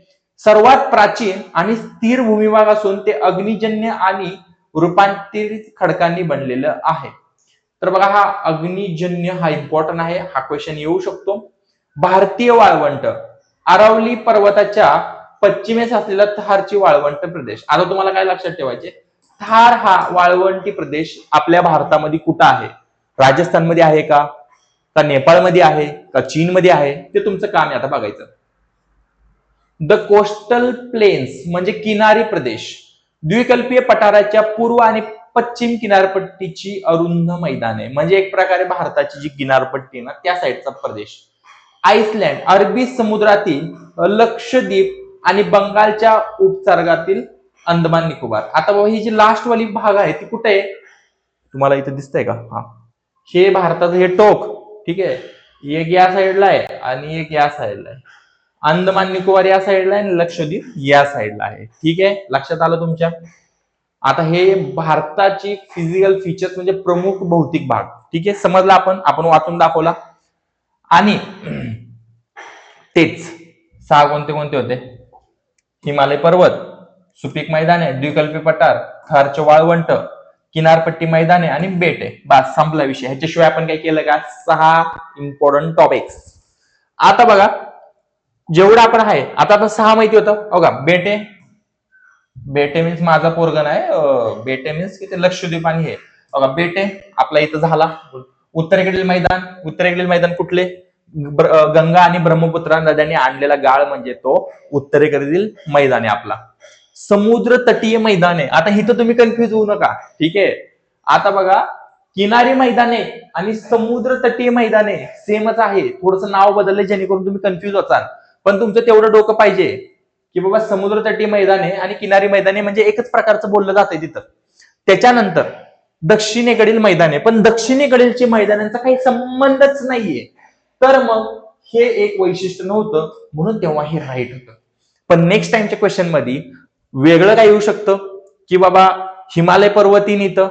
सर्वात प्राचीन आणि स्थिर भूमिभाग असून ते अग्निजन्य आणि रूपांतरित खडकांनी बनलेलं आहे. तर बघा हा अग्निजन्य हा इम्पॉर्टंट आहे, हा क्वेश्चन येऊ शकतो. भारतीय वाळवंट, अरावली पर्वताच्या पश्चिमेस असलेला थारची वाळवंट प्रदेश. आता तुम्हाला काय लक्षात ठेवायचे, थार हा वाळवंटी प्रदेश आपल्या भारतामध्ये कुठं आहे, राजस्थानमध्ये आहे का नेपाळमध्ये आहे का चीनमध्ये आहे, ते तुमचं काम आहे आता बघायचं. द कोस्टल प्लेन्स म्हणजे किनारी प्रदेश, द्विकल्पीय पठाराच्या पूर्व आणि पश्चिम किनारपट्टीची अरुंद मैदाने, म्हणजे एक प्रकारे भारताची जी किनारपट्टी ना त्या साईडचा प्रदेश. आइसलँड, अरबी समुद्रातील लक्षद्वीप आणि बंगालच्या उपसर्गातील अंदमान निकोबार. आता बाबा ही जी लास्ट वाली भाग आहे ती कुठे आहे, तुम्हाला इथे दिसतंय का, हा हे भारताचं हे टोक, ठीक आहे, एक या साईडला आहे आणि एक या साईडला आहे. अंदमान निकोबार या साईडला आहे आणि लक्षद्वीप या साईडला आहे, ठीक आहे, लक्षात आलं तुमच्या. आता हे भारताची फिजिकल फीचर्स म्हणजे प्रमुख भौतिक भाग, ठीक आहे, समजला आपण वाचून दाखवला. आणि तेच 6 कोणते कोणते होते, हिमालय पर्वत, सुपीक मैदाने, द्विकल्पी पठार, थारचे वाळवंट, किनारपट्टी मैदाने आणि बेटे. बस संपला विषय. ह्याच्याशिवाय आपण काय केलं का, 6 इम्पॉर्टंट टॉपिक्स. आता बघा जेवढं आपण आहे, आता 6 माहिती होतं बघा. बेटे, बेटे मीन्स माझा पोरगण आहे, बेटे मीन्स की ते लक्षद्वीप आणि हे बघा बेटे आपला इथं झाला. उत्तरेकडील मैदान कुठले, गंगा आणि ब्रह्मपुत्रा नद्यांनी आणलेला गाळ म्हणजे तो उत्तरेकडील मैदान आहे आपला. समुद्र तटीय मैदाने, आता इथं तुम्ही कन्फ्युज होऊ नका, ठीक आहे. आता बघा किनारी मैदाने आणि समुद्र तटीय मैदाने सेमच आहे, थोडंसं नाव बदलले जेणेकरून तुम्ही कन्फ्युज होताल, पण तुमचं तेवढं डोकं पाहिजे की बाबा समुद्र तटीय मैदाने आणि किनारी मैदाने म्हणजे एकच प्रकारचं बोललं जातंय तिथं. त्याच्यानंतर दक्षिणेकडील मैदाने, पण दक्षिणेकडीलची मैदानांचा काही संबंधच नाहीये, तर मग हे एक वैशिष्ट्य नव्हतं म्हणून तेव्हा हे राईट होतं. पण नेक्स्ट टाइमच्या क्वेश्चन मध्ये वेगळं काय येऊ शकतं की बाबा हिमालय पर्वतीन इथं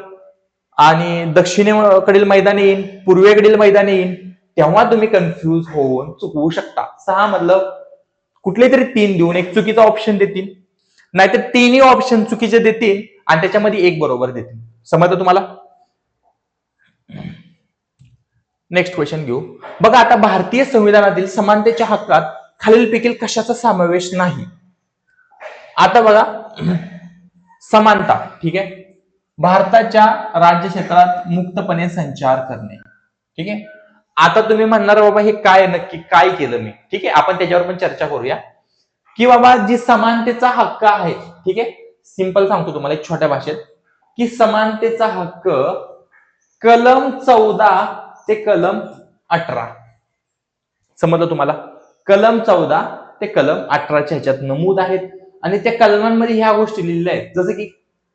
आणि दक्षिणेकडील मैदाने येईन, पूर्वेकडील मैदाने येईन, तेव्हा तुम्ही कन्फ्युज होऊन चुकवू शकता. 6 मधलं कुठले तरी 3 देऊन एक चुकीचा ऑप्शन देतील, नाहीतर 3ही ऑप्शन चुकीचे देतील आणि त्याच्यामध्ये एक बरोबर देतील. समजलं तुम्हाला. नेक्स्ट क्वेश्चन घेऊ. बघा आता भारतीय संविधानातील समानतेच्या हक्कात खालीलपैकी कशाचा समावेश नाही. आता बघा समानता, ठीक आहे, भारताच्या राज्य क्षेत्रात मुक्तपणे संचार करणे, ठीक आहे. आता तुम्ही म्हणणार बाबा हे काय नक्की काय केलं मी, ठीक आहे, आपण त्याच्यावर पण चर्चा करूया की बाबा जी समानतेचा हक्क आहे, ठीक आहे, सिंपल सांगतो तुम्हाला एक छोट्या भाषेत की समानतेचा हक्क कलम 14 ते कलम 18, समजलं तुम्हाला. कलम 14 ते कलम 18च्या ह्याच्यात नमूद आहेत आणि त्या कलमांमध्ये ह्या गोष्टी लिहिल्या आहेत, जसं की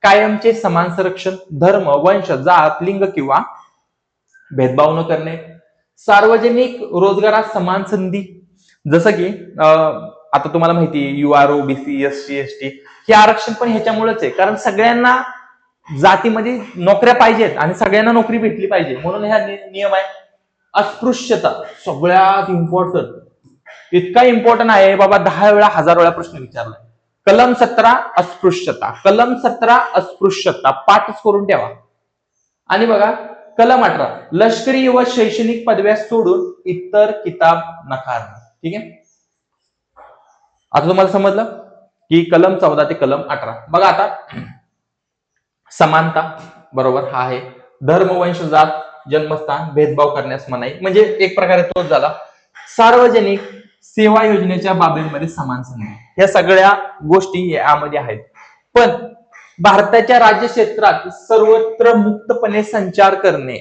कायमचे समान संरक्षण, धर्म, वंश, जात, लिंग किंवा भेदभाव न करणे, सार्वजनिक रोजगारात समान संधी, जसं की आता तुम्हाला माहिती UR, OBC, SC, ST हे आरक्षण पण ह्याच्यामुळेच आहे, कारण सगळ्यांना जातीमध्ये नोकऱ्या पाहिजेत आणि सगळ्यांना नोकरी भेटली पाहिजे म्हणून हा नियम आहे. अस्पृश्यता सगळ्यात इम्पॉर्टंट, इतका इम्पॉर्टंट आहे बाबा, 10 वेळा 1000 वेळा प्रश्न विचारलाय. कलम 17 अस्पृश्यता, कलम 17 अस्पृश्यता पाठच करून ठेवा. आणि बघा कलम 18, लष्करी व शैक्षणिक पदव्या सोडून इतर किताब नाकारणं. ठीक आहे, आता तुम्हाला समजलं की कलम 14 ते कलम 18. बघा आता समानता बरोबर हा आहे. धर्म, वंश, जात, जन्मस्थान भेदभाव करण्यास मनाई, म्हणजे एक प्रकारे तोच झाला. सार्वजनिक सेवा योजनेच्या बाबींमध्ये समान संधी, या सगळ्या गोष्टी यामध्ये आहेत. पण भारताच्या राज्य क्षेत्रात सर्वत्र मुक्तपणे संचार करणे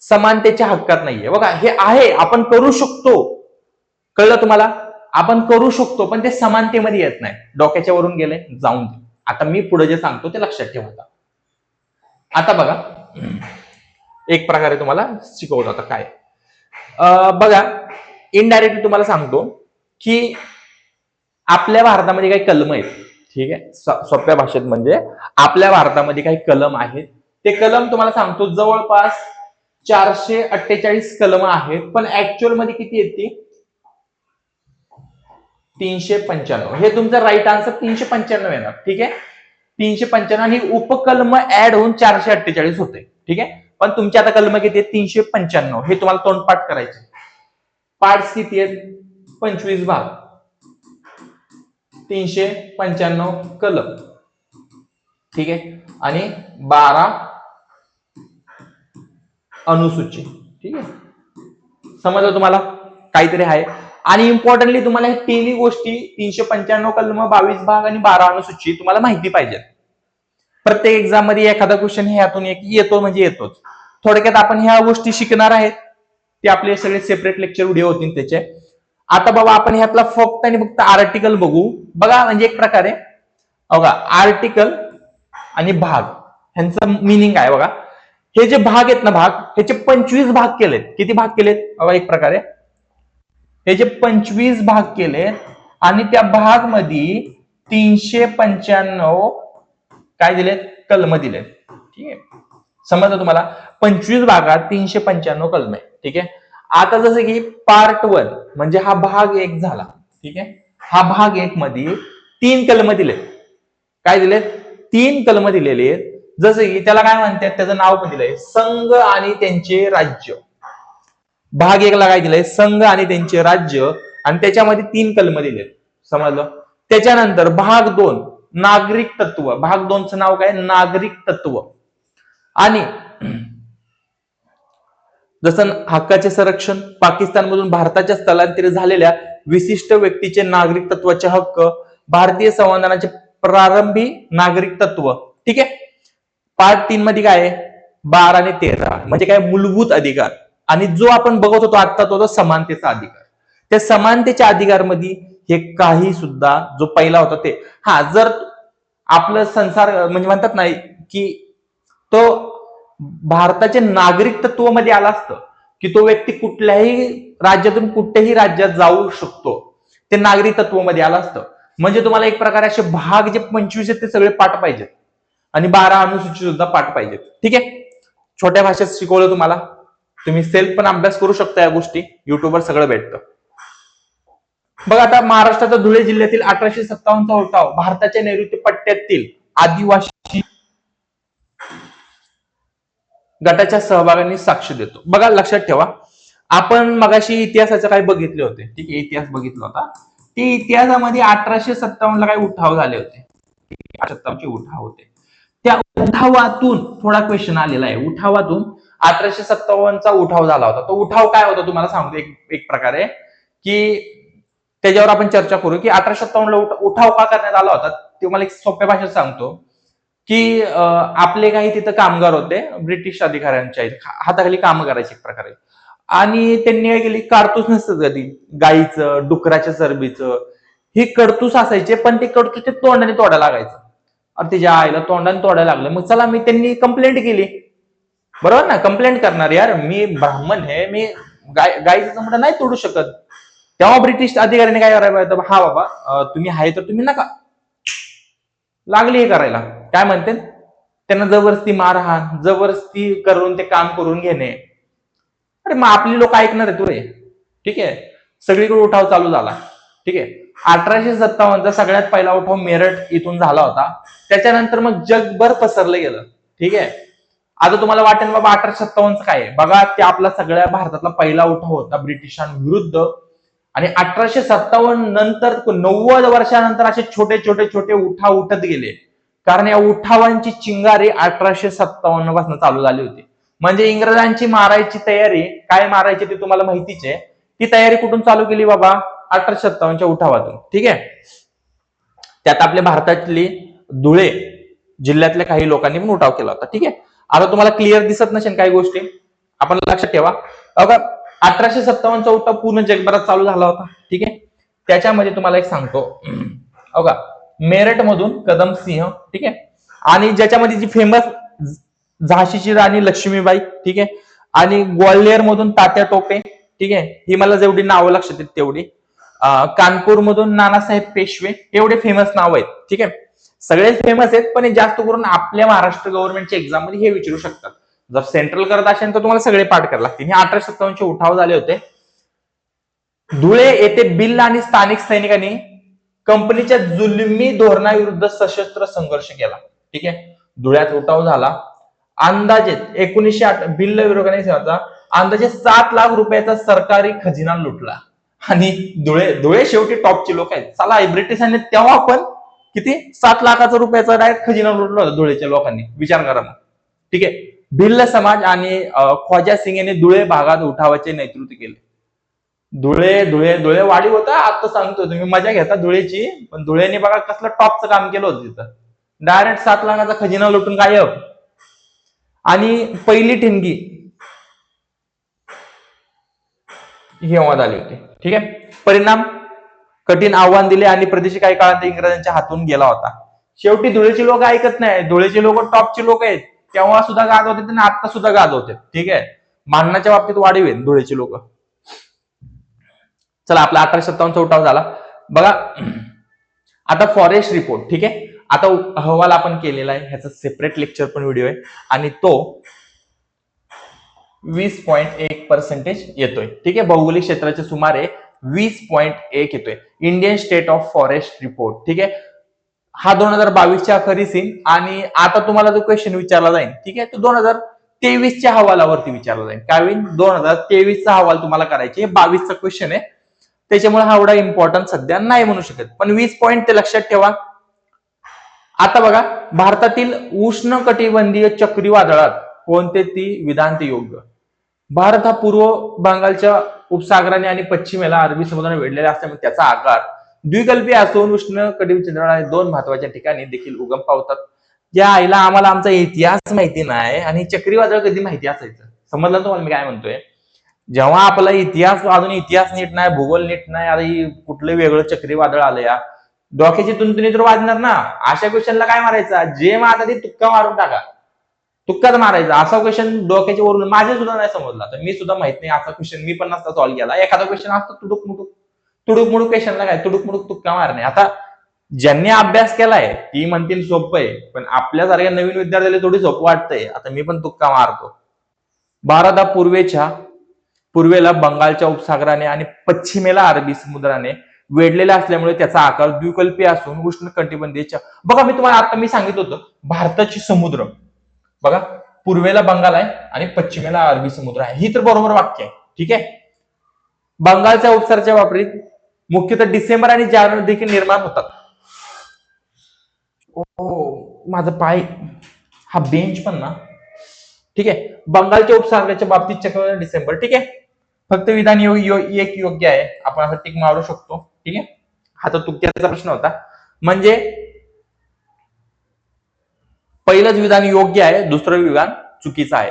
समानतेच्या हक्कात नाहीये. बघा हे आहे, आपण करू शकतो, कळलं तुम्हाला, आपण करू शकतो, पण ते समानतेमध्ये येत नाही. डोक्याच्या वरून गेले, जाऊन दे. आता मी पुढे जे सांगतो ते लक्षात ठेवा. आता बघा एक प्रकारे तुम्हाला शिकवतो आता काय. बघा इनडायरेक्टली तुम्हाला सांगतो की आपल्या भारतामध्ये काही कलम आहेत. ठीक आहे, सोप्या भाषेत म्हणजे आपल्या भारतामध्ये काही कलम आहेत. ते कलम तुम्हाला सांगतो, जवळपास 448 कलम आहेत, पण ऍक्च्युअल मध्ये किती आहेत ती 395. हे तुमचं राईट आन्सर 395 येणार. ठीक आहे, 395 आणि उपकलम ऍड होऊन 448 होते. ठीक आहे, पण तुमची आता कलम किती आहेत 395. हे तुम्हाला तोंडपाठ करायचे. पार्ट्स किती आहेत 25 भाग, 395 कलम. ठीक आहे, आणि 12 अनुसूची. ठीक आहे, समजलं तुम्हाला, काहीतरी आहे. आणि इम्पॉर्टंटली तुम्हाला हे तिन्ही गोष्टी 395 कलम, 22 भाग आणि 12 अनुसूची तुम्हाला माहिती पाहिजे. प्रत्येक एक्झाम मध्ये एखादा क्वेश्चन ह्यातून येतो म्हणजे येतोच. थोडक्यात आपण ह्या गोष्टी शिकणार आहेत, ते आपले सगळे सेपरेट लेक्चर व्हिडिओ होतील त्याचे. आता बाबा आपण ह्यातला फक्त आणि फक्त आर्टिकल बघू. बघा म्हणजे एक प्रकारे बघा आर्टिकल आणि भाग ह्यांचं मिनिंग आहे. बघा हे जे भाग आहेत ना, भाग ह्याचे 25 भाग केलेत. किती भाग केलेत बघा, एक प्रकारे हे जे 25 भाग केलेत आणि त्या भाग मध्ये 395 काय दिलेत कलम दिलेत. ठीक आहे, समजलं तुम्हाला, 25 भागात 395 कलम आहे. ठीक आहे, आता जसं की पार्ट 1 म्हणजे हा भाग 1 झाला. ठीक आहे, हा भाग 1 मध्ये 3 कलम दिलेत. काय दिलेत 3 कलम दिलेले आहेत. जसं की त्याला काय म्हणतात, त्याचं नाव पण दिलंय संघ आणि त्यांचे राज्य. भाग 1 ला काय दिलंय संघ आणि त्यांचे राज्य, आणि त्याच्यामध्ये 3 कलम दिलेत. समजलं. त्याच्यानंतर भाग 2 नागरिक तत्व. भाग 2चं नाव काय नागरिक तत्व. आणि जसं हक्काचे संरक्षण, पाकिस्तानमधून भारताच्या स्थलांतरित झालेल्या विशिष्ट व्यक्तीचे नागरिक तत्वाचे हक्क, भारतीय संविधानाचे प्रारंभी नागरिक तत्व. ठीक आहे, पार्ट 3 मध्ये काय आहे 12 आणि 13 म्हणजे काय मूलभूत अधिकार. आणि जो आपण बघत होतो आता तो समानतेचा अधिकार. त्या समानतेच्या अधिकार मध्ये हे काही सुद्धा जो पहिला होता ते, हा जर आपलं संसार म्हणजे म्हणतात नाही की तो भारताचे नागरिक तत्व मध्ये आला असतं की तो व्यक्ती कुठल्याही राज्यातून कुठल्याही राज्यात जाऊ शकतो, ते नागरिक तत्व मध्ये आलं असतं. म्हणजे तुम्हाला एक प्रकारे असे भाग जे 25 आहेत ते सगळे पाठ पाहिजेत आणि 12 अनुसूची सुद्धा पाठ पाहिजेत. ठीक आहे, छोट्या भाषेत शिकवलं तुम्हाला. तुम्ही सेल्फ पण अभ्यास करू शकता, या गोष्टी युट्यूबवर सगळं भेटतं. बघा आता महाराष्ट्राच्या धुळे जिल्ह्यातील 1857चा उठाव भारताच्या नैऋत्य पट्ट्यातील आदिवासी गटाच्या सहभागाने साक्ष देतो. बघा लक्षात ठेवा, आपण मगाशी इतिहासाचं काय बघितले होते. ठीक आहे, इतिहास बघितला होता. ते इतिहासामध्ये 1857 ला काही उठाव झाले होते. 1857 चे उठाव होते. त्या उठावातून थोडा क्वेश्चन आलेला आहे. उठावातून 1857चा उठाव झाला होता. तो उठाव काय होता तुम्हाला सांगतो एक प्रकारे, की त्याच्यावर आपण चर्चा करू की 1857 ला उठाव का करण्यात आला होता. ते मला एक सोप्या भाषेत सांगतो की आपले काही तिथं कामगार होते, ब्रिटिश अधिकाऱ्यांच्या हाताखाली काम करायचे एक प्रकारे. आणि त्यांनी काय केली, कारतूस नसतं कधी गाईचं डुकराच्या चरबीचं, हे कडतूस असायचे, पण ते कडतूस ते तोंडाने तोडायला लागायचं. अरे तिच्या आईला तोंडाने तोडायला लागलं. मग चला मी त्यांनी कंप्लेंट केली. बरोबर ना, कंप्लेंट करणार, यार मी ब्राह्मण आहे, मी गाईचं चमडा नाही तोडू शकत. तेव्हा ब्रिटिश अधिकाऱ्यांनी काय करायला पाहिजे, हा बाबा तुम्ही आहे तर तुम्ही नका. लागली हे करायला, काय म्हणते त्यांना जबरदस्ती मारहाण, जबरदस्ती करून ते काम करून घेणे. अरे मग आपली लोक ऐकणार आहे तुरे. ठीक आहे, सगळीकडे उठाव चालू झाला. ठीक आहे, 1857चा सगळ्यात पहिला उठाव मेरठ इथून झाला होता. त्याच्यानंतर मग जगभर पसरलं गेलं. ठीक आहे, आता तुम्हाला वाटेल बाबा 1857 काय आहे? बघा, ते आपला सगळ्या भारतातला पहिला उठाव होता ब्रिटिशांविरुद्ध. आणि 1857 नंतर 90 वर्षानंतर असे छोटे छोटे छोटे उठाव उठत गेले, कारण या उठावांची चिंगारी 1857 पासून चालू झाली होती. म्हणजे इंग्रजांची मारायची तयारी, काय मारायची ते तुम्हाला माहितीच आहे. ती तयारी कुठून चालू केली बाबा? 1857च्या उठावातून. ठीक आहे. त्यात आपल्या भारतातली धुळे जिल्ह्यातल्या काही लोकांनी पण उठाव केला होता. ठीक आहे. आता तुम्हाला क्लिअर दिसत नसेल काही गोष्टी, आपण लक्षात ठेवा. बघा, 1857चा उठाव पूर्ण जगभरात चालू झाला होता. ठीक आहे. त्याच्यामध्ये तुम्हाला एक सांगतो, बघा, मेरठ मधून कदम सिंह, ठीक आहे, आणि ज्याच्यामध्ये जी फेमस झाशीची राणी लक्ष्मीबाई, ठीक आहे, आणि ग्वाल्हेर मधून तात्या टोपे, ठीक आहे, ही मला जेवढी नावं लक्षात आहेत तेवढी. कानपूर मधून नानासाहेब पेशवे, एवढे फेमस नाव आहेत. ठीक आहे. सगळे फेमस आहेत, पण जास्त करून आपल्या महाराष्ट्र गव्हर्नमेंटच्या एक्झाम मध्ये हे विचारू शकतात. जर सेंट्रल करत असेल तर तुम्हाला सगळे पाठ करावे लागतील. हे 1857चे उठाव झाले होते. धुळे येथे बिल्ल आणि स्थानिक सैनिकांनी कंपनीच्या जुलमी धोरणाविरुद्ध सशस्त्र संघर्ष केला. ठीक आहे. धुळ्यात उठाव झाला. अंदाजे 1908 बिल्ल विरोधाने अंदाजे 7 लाख रुपयाचा सरकारी खजिना लुटला. आणि धुळे शेवटी टॉपचे लोक आहेत. चला, ब्रिटिशांनी तेव्हा पण किती 7 लाखाचा रुपयाचा डायरेक्ट खजिना लुटला होता धुळेच्या लोकांनी. विचार करा मग. ठीक आहे. भिल्ल समाज आणि ख्वाजा सिंग यांनी धुळे भागात उठावाचे नेतृत्व केले. धुळे धुळे धुळे वाढीव होता. आता सांगतो, तुम्ही मजा घेता धुळेची, पण धुळेने बघा कसलं टॉपचं काम केलं होतं तिथं. डायरेक्ट 7 लाखाचा खजिना लुटून गायब. आणि पहिली ठिणगी हिंमत आली होती. ठीक आहे. परिणाम, कठीण आव्हान दिले आणि प्रदेश काही काळात इंग्रजांच्या हातून गेला होता. शेवटी धुळेची लोक ऐकत नाही. धुळेची लोक टॉपची लोक आहेत. तेव्हा सुद्धा गाज होते आणि आता सुद्धा गाज होते. ठीक आहे. मानण्याच्या बाबतीत वाढीव आहेत धुळेची लोक. चला, आपला 1857चा उठाव झाला. बघा, आता फॉरेस्ट रिपोर्ट. ठीक आहे. आता अहवाल आपण केलेला आहे, ह्याचा सेपरेट लेक्चर पण व्हिडिओ आहे, आणि तो 20.1% येतोय. ठीक आहे. भौगोलिक क्षेत्राचे सुमारे 20.1 येतोय. Indian state of forest report. ठीक आहे. हा 2022च्या अखेरीस येईल. आणि आता तुम्हाला जो क्वेश्चन विचारला जाईल, ठीक आहे, तो 2023च्या अहवालावरती विचारला जाईल. काय होईल? 2023चा अहवाल तुम्हाला करायचे. 22चा क्वेश्चन आहे, त्याच्यामुळे हा एवढा इम्पॉर्टंट सध्या नाही म्हणू शकत, पण 20 पॉईंट ते लक्षात ठेवा. आता बघा, भारतातील उष्ण कटिबंधीय चक्रीवादळात कोणते ती विधान ते योग्य? भारत हा पूर्व बंगालच्या उपसागराने आणि पश्चिमेला अरबी समुद्राने वेढलेला असल्यामुळे त्याचा आकार द्विकल्पीय असून उष्ण कटिबंधीय 2 महत्वाच्या ठिकाणी देखील उगम पावतात. या आईला आम्हाला आमचा इतिहास माहिती नाही आणि चक्रीवादळ कधी माहिती असायचं? समजलं तुम्हाला मी काय म्हणतोय? जेव्हा आपला इतिहास नीट नाही, भूगोल नीट नाही, आता कुठलं वेगळं चक्रीवादळ आलं या डोक्याची तुंतुनी तर वाजणार ना. अशा क्वेश्चनला काय मारायचा? जे मारता ते तुक्का मारून टाका. तुक्काच मारायचा. असा क्वेश्चन डोक्याच्या वरून माझ्या सुद्धा नाही समजला, तर मी सुद्धा माहित नाही असा क्वेश्चन मी पण नसता सॉल्व्ह केला. एखादा क्वेश्चन असतो तुडुक मुडूक क्वेश्चनला काय तुडुक मुडूक तुक्का मारणे. आता ज्यांनी अभ्यास केलाय ती म्हणतील सोपं आहे, पण आपल्यासारख्या नवीन विद्यार्थ्याला थोडी सोपं वाटतंय. आता मी पण तुक्का मारतो. भारत हा पूर्वेला बंगालच्या उपसागराने आणि पश्चिमेला अरबी समुद्राने वेढलेला असल्यामुळे त्याचा आकार द्विकल्पीय असून उष्ण कटिबंधीय. बघा, मी सांगितलं होतं भारताची समुद्र, बघा, पूर्वेला बंगाल आहे आणि पश्चिमेला अरबी समुद्र आहे. ही तर बरोबर वाक्य आहे. ठीक आहे. बंगालच्या उपसागराच्या बाबतीत मुख्यतः डिसेंबर आणि जानेवारी देखील निर्माण होतात. माझा पाय, हा बेंच पण ना. ठीक आहे. बंगालच्या उपसागराच्या बाबतीत चक्र डिसेंबर. ठीक आहे. फक्त विधान एक योग्य आहे, आपण असं टिक मारू शकतो. ठीक आहे. हा तर तुक्क्याचा प्रश्न होता. म्हणजे पहिलंच विधान योग्य आहे, दुसरं विधान चुकीचं आहे.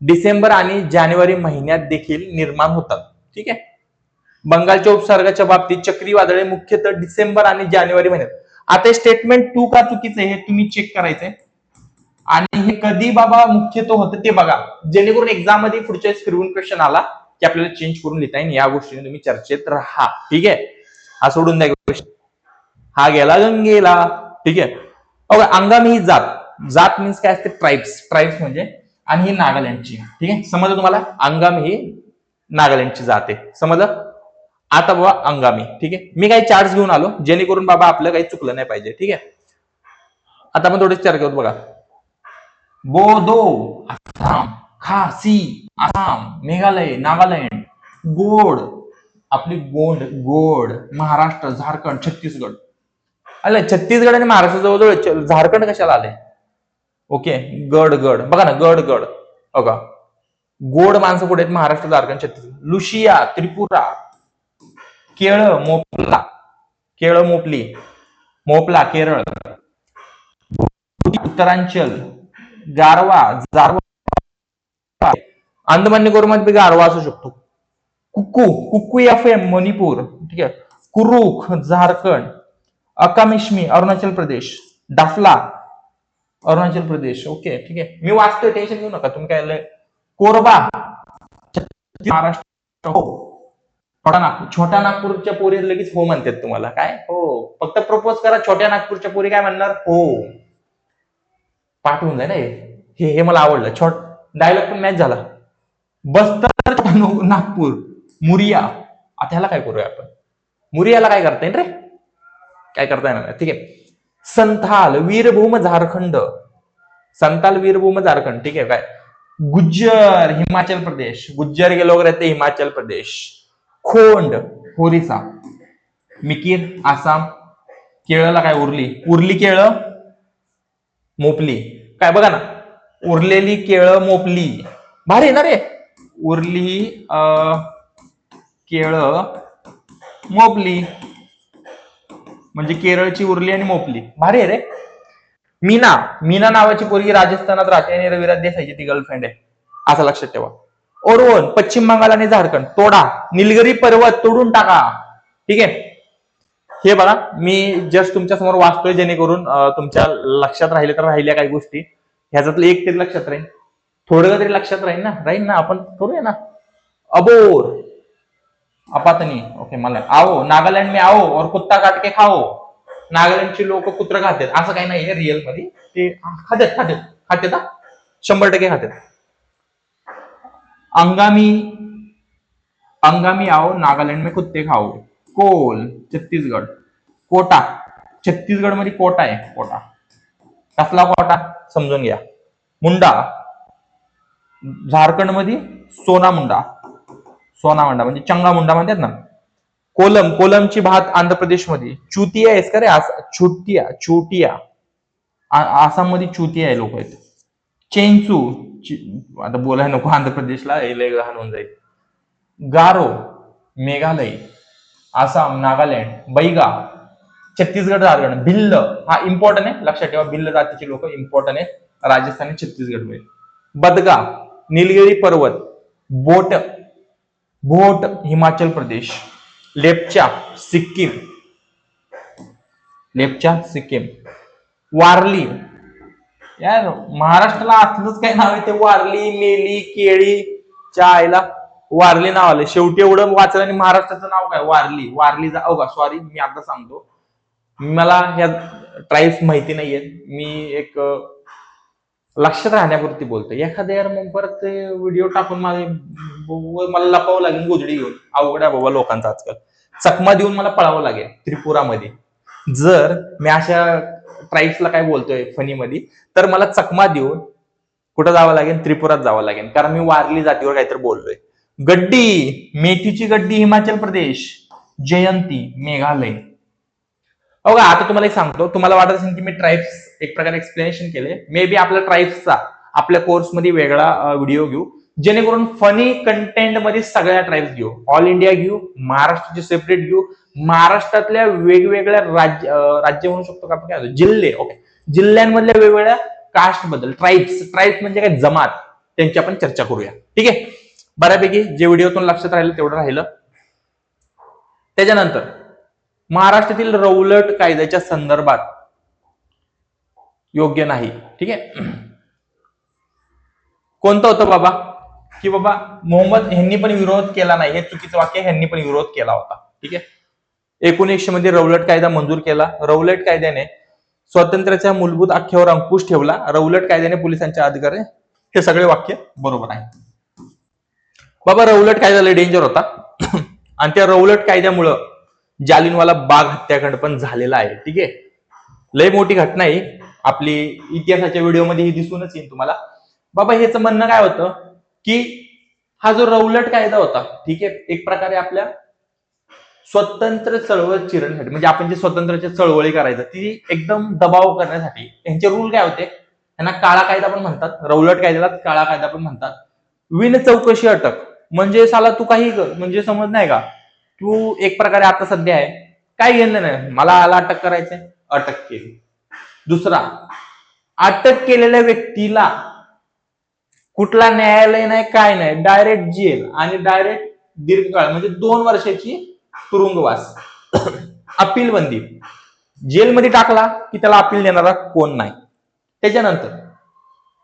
डिसेंबर आणि जानेवारी महिन्यात देखील निर्माण होतात. ठीक आहे. बंगालच्या उपसागराच्या बाबतीत चक्रीवादळे मुख्यतः डिसेंबर आणि जानेवारी महिन्यात. आता स्टेटमेंट 2 का चुकीचं आहे हे तुम्ही चेक करायचंय. आणि हे कधी बाबा मुख्यत्व होतं ते बघा, जेणेकरून एक्झाम मध्ये पुढच्या फिरवून क्वेश्चन आला की आपल्याला चेंज करून लिहिता येईल. या गोष्टीने तुम्ही चर्चेत राहा. ठीक आहे. हा सोडून द्या क्वेश्चन, हा गेला गंगेला. ठीक आहे. ओके. अंगामी ही जात मीन्स काय असते? ट्राईब्स म्हणजे, आणि ही नागालँडची. ठीक आहे. समजलं तुम्हाला? अंगामी ही नागालँडची जात आहे. समजलं? आता बाबा अंगामी. ठीक आहे. मी काही चार्ट्स घेऊन आलो जेणेकरून बाबा आपलं काही चुकलं नाही पाहिजे. ठीक आहे. आता आपण थोडी चर्चा करू. बघा, बोधो आसाम, खासी आसाम, मेघालय नागालँड, गोड आपली गोड महाराष्ट्र, झारखंड, छत्तीसगड. आलं छत्तीसगड आणि महाराष्ट्र जवळजवळ, झारखंड कशाला आले? ओके, गड गड बघा ना, गड गड बघा, गोड माणसं कुठे आहेत? महाराष्ट्र, झारखंड, छत्तीसगड. लुशिया त्रिपुरा, केरळ मोपला, केरळ मोपली, मोपला केरळ, उत्तरांचल, गारवा जारवा, अंदमान निकोबार गारवा असू शकतो. कुक्कू कुक्कू एफएम मणिपूर, ठीक आहे. कुरुख झारखंड, अकामिश्मी अरुणाचल प्रदेश, डाफला अरुणाचल प्रदेश. ओके ठीक आहे, मी वाचतोय, टेन्शन घेऊ नका तुम्ही. काय कोरबा महाराष्ट्र, हो. छोट्या नागपूरच्या पोरी लगेच हो म्हणतात तुम्हाला. काय हो, फक्त प्रपोज करा, छोट्या नागपूरच्या पोरी काय म्हणणार? हो. पाठ होऊन जाय ना हे मला आवडलं. डायलॉग पण मॅच झाला. बस्तर नागपूर, मुरिया. आता ह्याला काय करूया आपण? मुरियाला काय करता येईल रे? काय करता येणार? ठीक आहे. संथाल वीरभूम झारखंड, संथाल वीरभूम झारखंड, ठीक आहे. काय गुज्जर हिमाचल प्रदेश, गुज्जर के लोग रहते हिमाचल प्रदेश. खोंड ओरिसा, मिकीर आसाम. केरळला काय? उरली केळं मोपली. काय बघा ना, उरलेली केळं मोपली, भारी ना रे. उरली केळं मोपली म्हणजे केरळची उरली आणि मोपली, भारी आहे रे. मीना नावाची पोरगी राजस्थानात राहते आणि रविराज देसाईची ती गर्लफ्रेंड आहे, असं लक्षात ठेवा. ओरवोन पश्चिम बंगाल आणि झारखंड, तोडा निलगिरी पर्वत तोडून टाका. ठीक आहे, हे बघा मी जस्ट तुमच्या समोर वाचतोय जेणेकरून तुमच्या लक्षात राहिले तर राहिल्या काही गोष्टी. ह्याच्यातलं एक तरी लक्षात राहील, थोडं तरी लक्षात राहील ना. आपण करूया ना. अबोर अपातनी, ओके. मला आओ नागालँड में आओ और कुत्ता काट के खाओ. नागालँडची लोक कुत्र खातात, असं काही नाहीये रिअल मध्ये. ते खातात 100% खातात. अंगामी आओ नागालँड में कुत्ते खाओ. कोल छत्तीसगड, कोटा छत्तीसगड मध्ये कोटा आहे. कोटा कसला कोटा समजून घ्या. मुंडा झारखंड मध्ये सोना मुंडा म्हणजे चंगा मुंडा म्हणतात ना. कोलमची भात आंध्र प्रदेश मध्ये. चुतिया आहेस का रे? चुटिया आसाम मध्ये चुतिया आहे लोक आहेत. चेंचू आता बोलायला नको, आंध्र प्रदेशला लहान होऊन जाईल. गारो मेघालय, आसाम, नागालँड. बैगा छत्तीसगड, झारखंड. भिल्ल हा इम्पॉर्टंट आहे, लक्षात ठेवा. भिल्ल जातीचे लोक इम्पॉर्टंट आहे राजस्थान आणि छत्तीसगड मध्ये. बदगा निलगिरी पर्वत. भोट हिमाचल प्रदेश. लेप्चा सिक्कीम. वारली यार महाराष्ट्राला असलंच काय नाव आहे ते? वारली, मेली, केळी, आईला वारली नाव आलं शेवटी. एवढं वाचलं आणि महाराष्ट्राचं नाव काय? वारली सॉरी, मी आता सांगतो, मला ह्या ट्राईब्स माहिती नाहीयेत. मी एक लक्षात राहण्यापुरती बोलतो. एखाद्या यार मग परत व्हिडिओ टाकून मला लपावं लागेल गोधडी घेऊन. अवघड आहे बाबा लोकांचा आजकाल. चकमा देऊन मला पळावं लागेल त्रिपुरामध्ये. जर मी अशा ट्राईब्सला काय बोलतोय फनी मध्ये, तर मला चकमा देऊन कुठं जावं लागेल? त्रिपुरात जावं लागेल, कारण मी वारली जातीवर काहीतरी बोललोय. गड्डी मेथीची गड्डी हिमाचल प्रदेश. जयंती मेघालय. बघा आता तुम्हाला एक सांगतो, तुम्हाला वाटत असेल की मी ट्राईब्स एक प्रकारे एक्सप्लेनेशन केले. मे बी आपल्या ट्राईब्सचा आपल्या कोर्समध्ये वेगळा व्हिडिओ घेऊ, जेणेकरून फनी कंटेंट मध्ये सगळ्या ट्राईब्स घेऊ. ऑल इंडिया घेऊ, महाराष्ट्राचे सेपरेट घेऊ, महाराष्ट्रातल्या वेगवेगळ्या राज्य म्हणू शकतो का आपण, काय जिल्हे. ओके, जिल्ह्यांमधल्या वेगवेगळ्या कास्ट बद्दल, ट्राईब्स म्हणजे काय, जमात, त्यांची आपण चर्चा करूया. ठीक आहे, बऱ्यापैकी जे व्हिडिओतून लक्षात राहिलं तेवढं राहिलं. त्याच्यानंतर महाराष्ट्रातील रौलट कायद्याच्या संदर्भात योग्य नाही. ठीक आहे, कोणतं होतं बाबा, की बाबा मोहम्मद ह्यांनी पण विरोध केला नाही, हे चुकीचं वाक्य, ह्यांनी पण विरोध केला होता. ठीक आहे, 1900 मध्ये रौलट कायदा मंजूर केला. रौलट कायद्याने स्वातंत्र्याच्या मूलभूत आख्यावर अंकुश ठेवला. रौलट कायद्याने पोलिसांच्या अधिकार, हे सगळे वाक्य बरोबर आहे. बाबा रौलट कायदा लय डेंजर होता आणि त्या रौलट कायद्यामुळं जालियनवाला बाग हत्याकांड पण झालेला आहे. ठीक आहे, लय मोठी घटना आहे. आपली इतिहासाच्या व्हिडिओमध्ये हे दिसूनच येईल तुम्हाला. बाबा ह्याचं म्हणणं काय होतं की हा जो रौलट कायदा होता, ठीक आहे, एक प्रकारे आपल्या स्वतंत्र चळवळ चिरण्यासाठी, म्हणजे आपण जे स्वतंत्रच्या चळवळी करायचं ती एकदम दबाव करण्यासाठी यांचे रूल काय होते, त्यांना काळा कायदा पण म्हणतात, रौलट कायद्याला काळा कायदा पण म्हणतात. विन चौकशी अटक, म्हणजे साला तू काही कर, म्हणजे समज नाही का, तू एक प्रकारे आता सध्या आहे काय घेणं नाही, मला आला अटक करायचंय, अटक केली. दुसरा, अटक केलेल्या व्यक्तीला कुठला न्यायालय नाही काय नाही, डायरेक्ट जेल आणि डायरेक्ट दीर्घकाळ म्हणजे 2 वर्षाची तुरुंगवास. अपील बंदी, जेलमध्ये टाकला की त्याला अपील देणारा कोण नाही. त्याच्यानंतर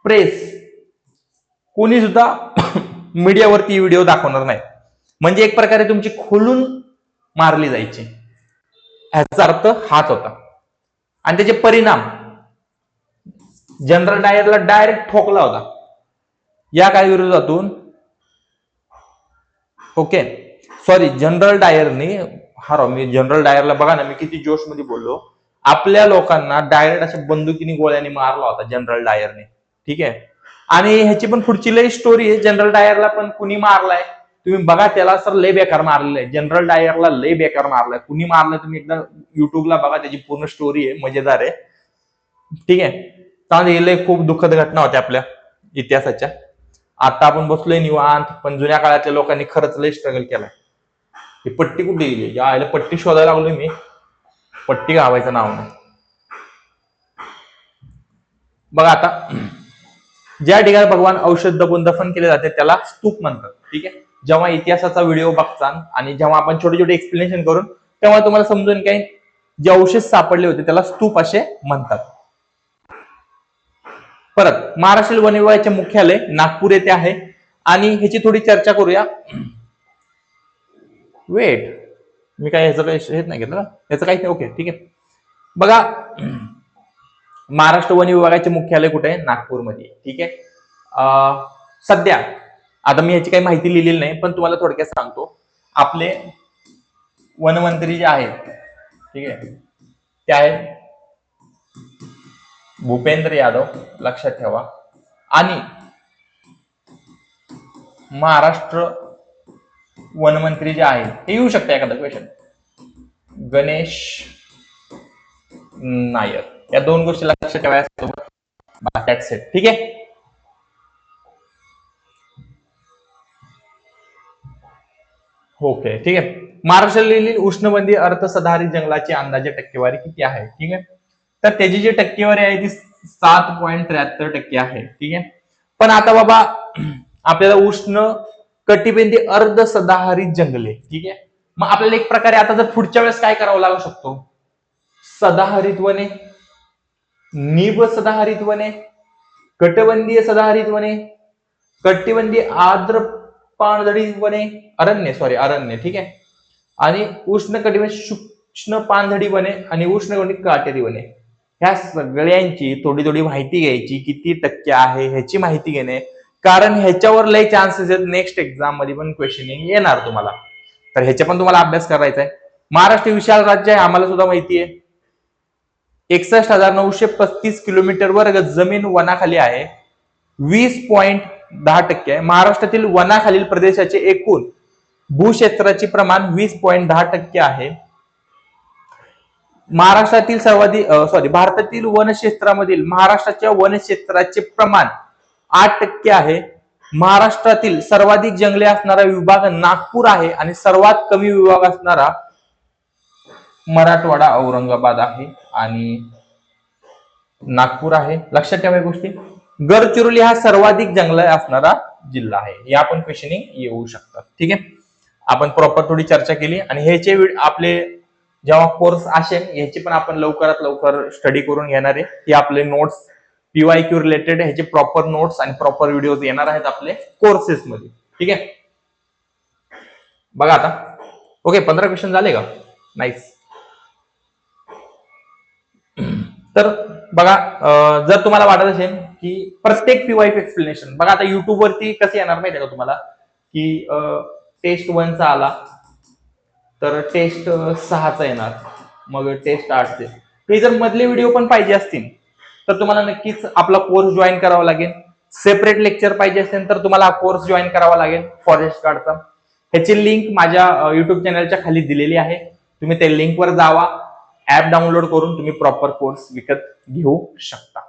प्रेस, कोणी सुद्धा मीडियावरती व्हिडिओ दाखवणार नाही, म्हणजे एक प्रकारे तुमची खोलून मारली जायची, ह्याचा अर्थ हाच होता. आणि त्याचे परिणाम, जनरल डायरला डायरेक्ट ठोकला होता या काय विरोधातून. ओके, सॉरी, जनरल डायरने, मी जनरल डायरला बघा ना, मी किती जोश मध्ये बोललो, आपल्या लोकांना डायरेक्ट अशा बंदुकीने गोळ्याने मारला होता जनरल डायरने, ठीक आहे. आणि ह्याची पण पुढची लई स्टोरी आहे, जनरल डायरला पण कुणी मारलाय तुम्ही बघा, त्याला सर लय बेकार मारलेलं आहे, जनरल डायरला लय बेकार मारलाय, कुणी मारलाय तुम्ही एकदा युट्यूबला बघा, त्याची पूर्ण स्टोरी आहे, मजेदार आहे, ठीक आहे. त्यामध्ये खूप दुःखद घटना होत्या आपल्या इतिहासाच्या. आता आपण बसलोय निवांत, पण जुन्या काळातल्या लोकांनी खरंच लय स्ट्रगल केलाय. ही पट्टी कुठे गेली, या आईला पट्टी शोधायला लागलोय मी, पट्टी गावायचं नाव नाही. बघा आता, ज्या ठिकाणी भगवान औषध दबून दफन केले जाते त्याला स्तूप म्हणतात, ठीक आहे. जेव्हा इतिहासाचा व्हिडिओ बघता आणि जेव्हा आपण छोटे छोटे एक्सप्लेनेशन करून, तेव्हा तुम्हाला समजून काय, जे अवशेष सापडले होते त्याला स्तूप असे म्हणतात. परत महाराष्ट्र वन विभागाचे मुख्यालय नागपूर येथे आहे, आणि ह्याची थोडी चर्चा करूया. वेट, मी काय ह्याचं काही हेच नाही घेतलं, ह्याचं काही ओके, ठीक आहे. बघा, महाराष्ट्र वन विभागाचे मुख्यालय कुठे आहे, नागपूरमध्ये, ठीक आहे. सध्या आता मी ह्याची काही माहिती लिहिलेली नाही, पण तुम्हाला थोडक्यात सांगतो. आपले वनमंत्री जे आहेत, ठीक आहे, ते आहेत भूपेंद्र यादव, लक्षात ठेवा. आणि महाराष्ट्र वनमंत्री जे आहेत, हे येऊ शकते एखादा क्वेश्चन, गणेश नायर. या 2 गोष्टी लक्षात ठेवायला, ठीक आहे. ओके, ठीक आहे. महाराष्ट्रातील उष्णकटिबंधी अर्थसंधारित जंगलाची अंदाजे टक्केवारी किती आहे, ठीक आहे. तर त्याची जी टक्केवारी आहे ती 7.73% आहे, ठीक आहे. पण आता बाबा आपल्याला उष्ण कटिबंधी अर्ध सदाहरित जंगले, ठीक आहे. मग आपल्याला एक प्रकारे आता जर पुढच्या वेळेस काय करावं लागू शकतो, सदाहरित वने, निब सदाहरित वने, कटिबंधीय सदाहरित वने, कटिबंधीय आर्द्र पानझडी वने, अरण्य, ठीक आहे. आणि उष्ण कटिबंधीय सूक्ष्म पानझडी वने आणि उष्णकटिबंधीय काटेरी वने, ह्या सगळ्यांची थोडी थोडी माहिती घ्यायची, किती टक्के आहे ह्याची माहिती घेणे, कारण ह्याच्यावर लय चान्सेस आहेत नेक्स्ट एक्झाम मध्ये पण क्वेश्चनिंग येणार तुम्हाला, तर ह्याचा पण तुम्हाला अभ्यास करायचा आहे. महाराष्ट्र विशाल राज्य आहे, आम्हाला सुद्धा माहिती आहे. 61,935 किलोमीटर वर्ग जमीन वनाखाली आहे, 20.10% आहे. महाराष्ट्रातील वनाखालील प्रदेशाचे एकूण भूक्षेत्राचे प्रमाण 20.10% आहे. महाराष्ट्रातील भारतातील वनक्षेत्रामधील महाराष्ट्राच्या वनक्षेत्राचे प्रमाण 8% आहे. महाराष्ट्रातील सर्वाधिक जंगले असणारा विभाग नागपूर आहे, आणि सर्वात कमी विभाग असणारा मराठवाडा औरंगाबाद आहे आणि नागपूर आहे. लक्षात ठेवा गोष्टी. गडचिरोली हा सर्वाधिक जंगल असणारा जिल्हा आहे. या पण क्वेश्चनिंग येऊ शकतात, ठीक आहे. आपण प्रॉपर थोडी चर्चा केली, आणि ह्याचे आपले जेव्हा कोर्स असेल ह्याची पण आपण लवकरात लवकर स्टडी करून घेणार आहे. हे आपले नोट्स PYQ रिलेटेड ह्याचे प्रॉपर नोट्स आणि प्रॉपर व्हिडिओज येणार आहेत आपले कोर्सेस मध्ये, ठीक आहे. बघा आता, ओके, 15 क्वेश्चन झाले का, नाईस. तर बघा, जर तुम्हाला वाटत असेल की प्रत्येक PYQ एक्सप्लेनेशन, बघा आता युट्यूब वरती कसं येणार माहिती आहे का तुम्हाला, की टेस्ट 1चा आला तर टेस्ट 6चा येणार, मग टेस्ट 8चे, हे जर मधले व्हिडिओ पण पाहिजे असतील तर तुम्हाला नक्कीच आपला कोर्स जॉईन करावा लागेल. सेपरेट लेक्चर पाहिजे असेल तर तुम्हाला कोर्स जॉईन करावा लागेल फॉरेस्ट गार्डचा. ह्याची लिंक माझ्या युट्यूब चॅनलच्या खाली दिलेली आहे. तुम्ही त्या लिंकवर जावा, ऍप डाउनलोड करून तुम्ही प्रॉपर कोर्स विकत घेऊ शकता.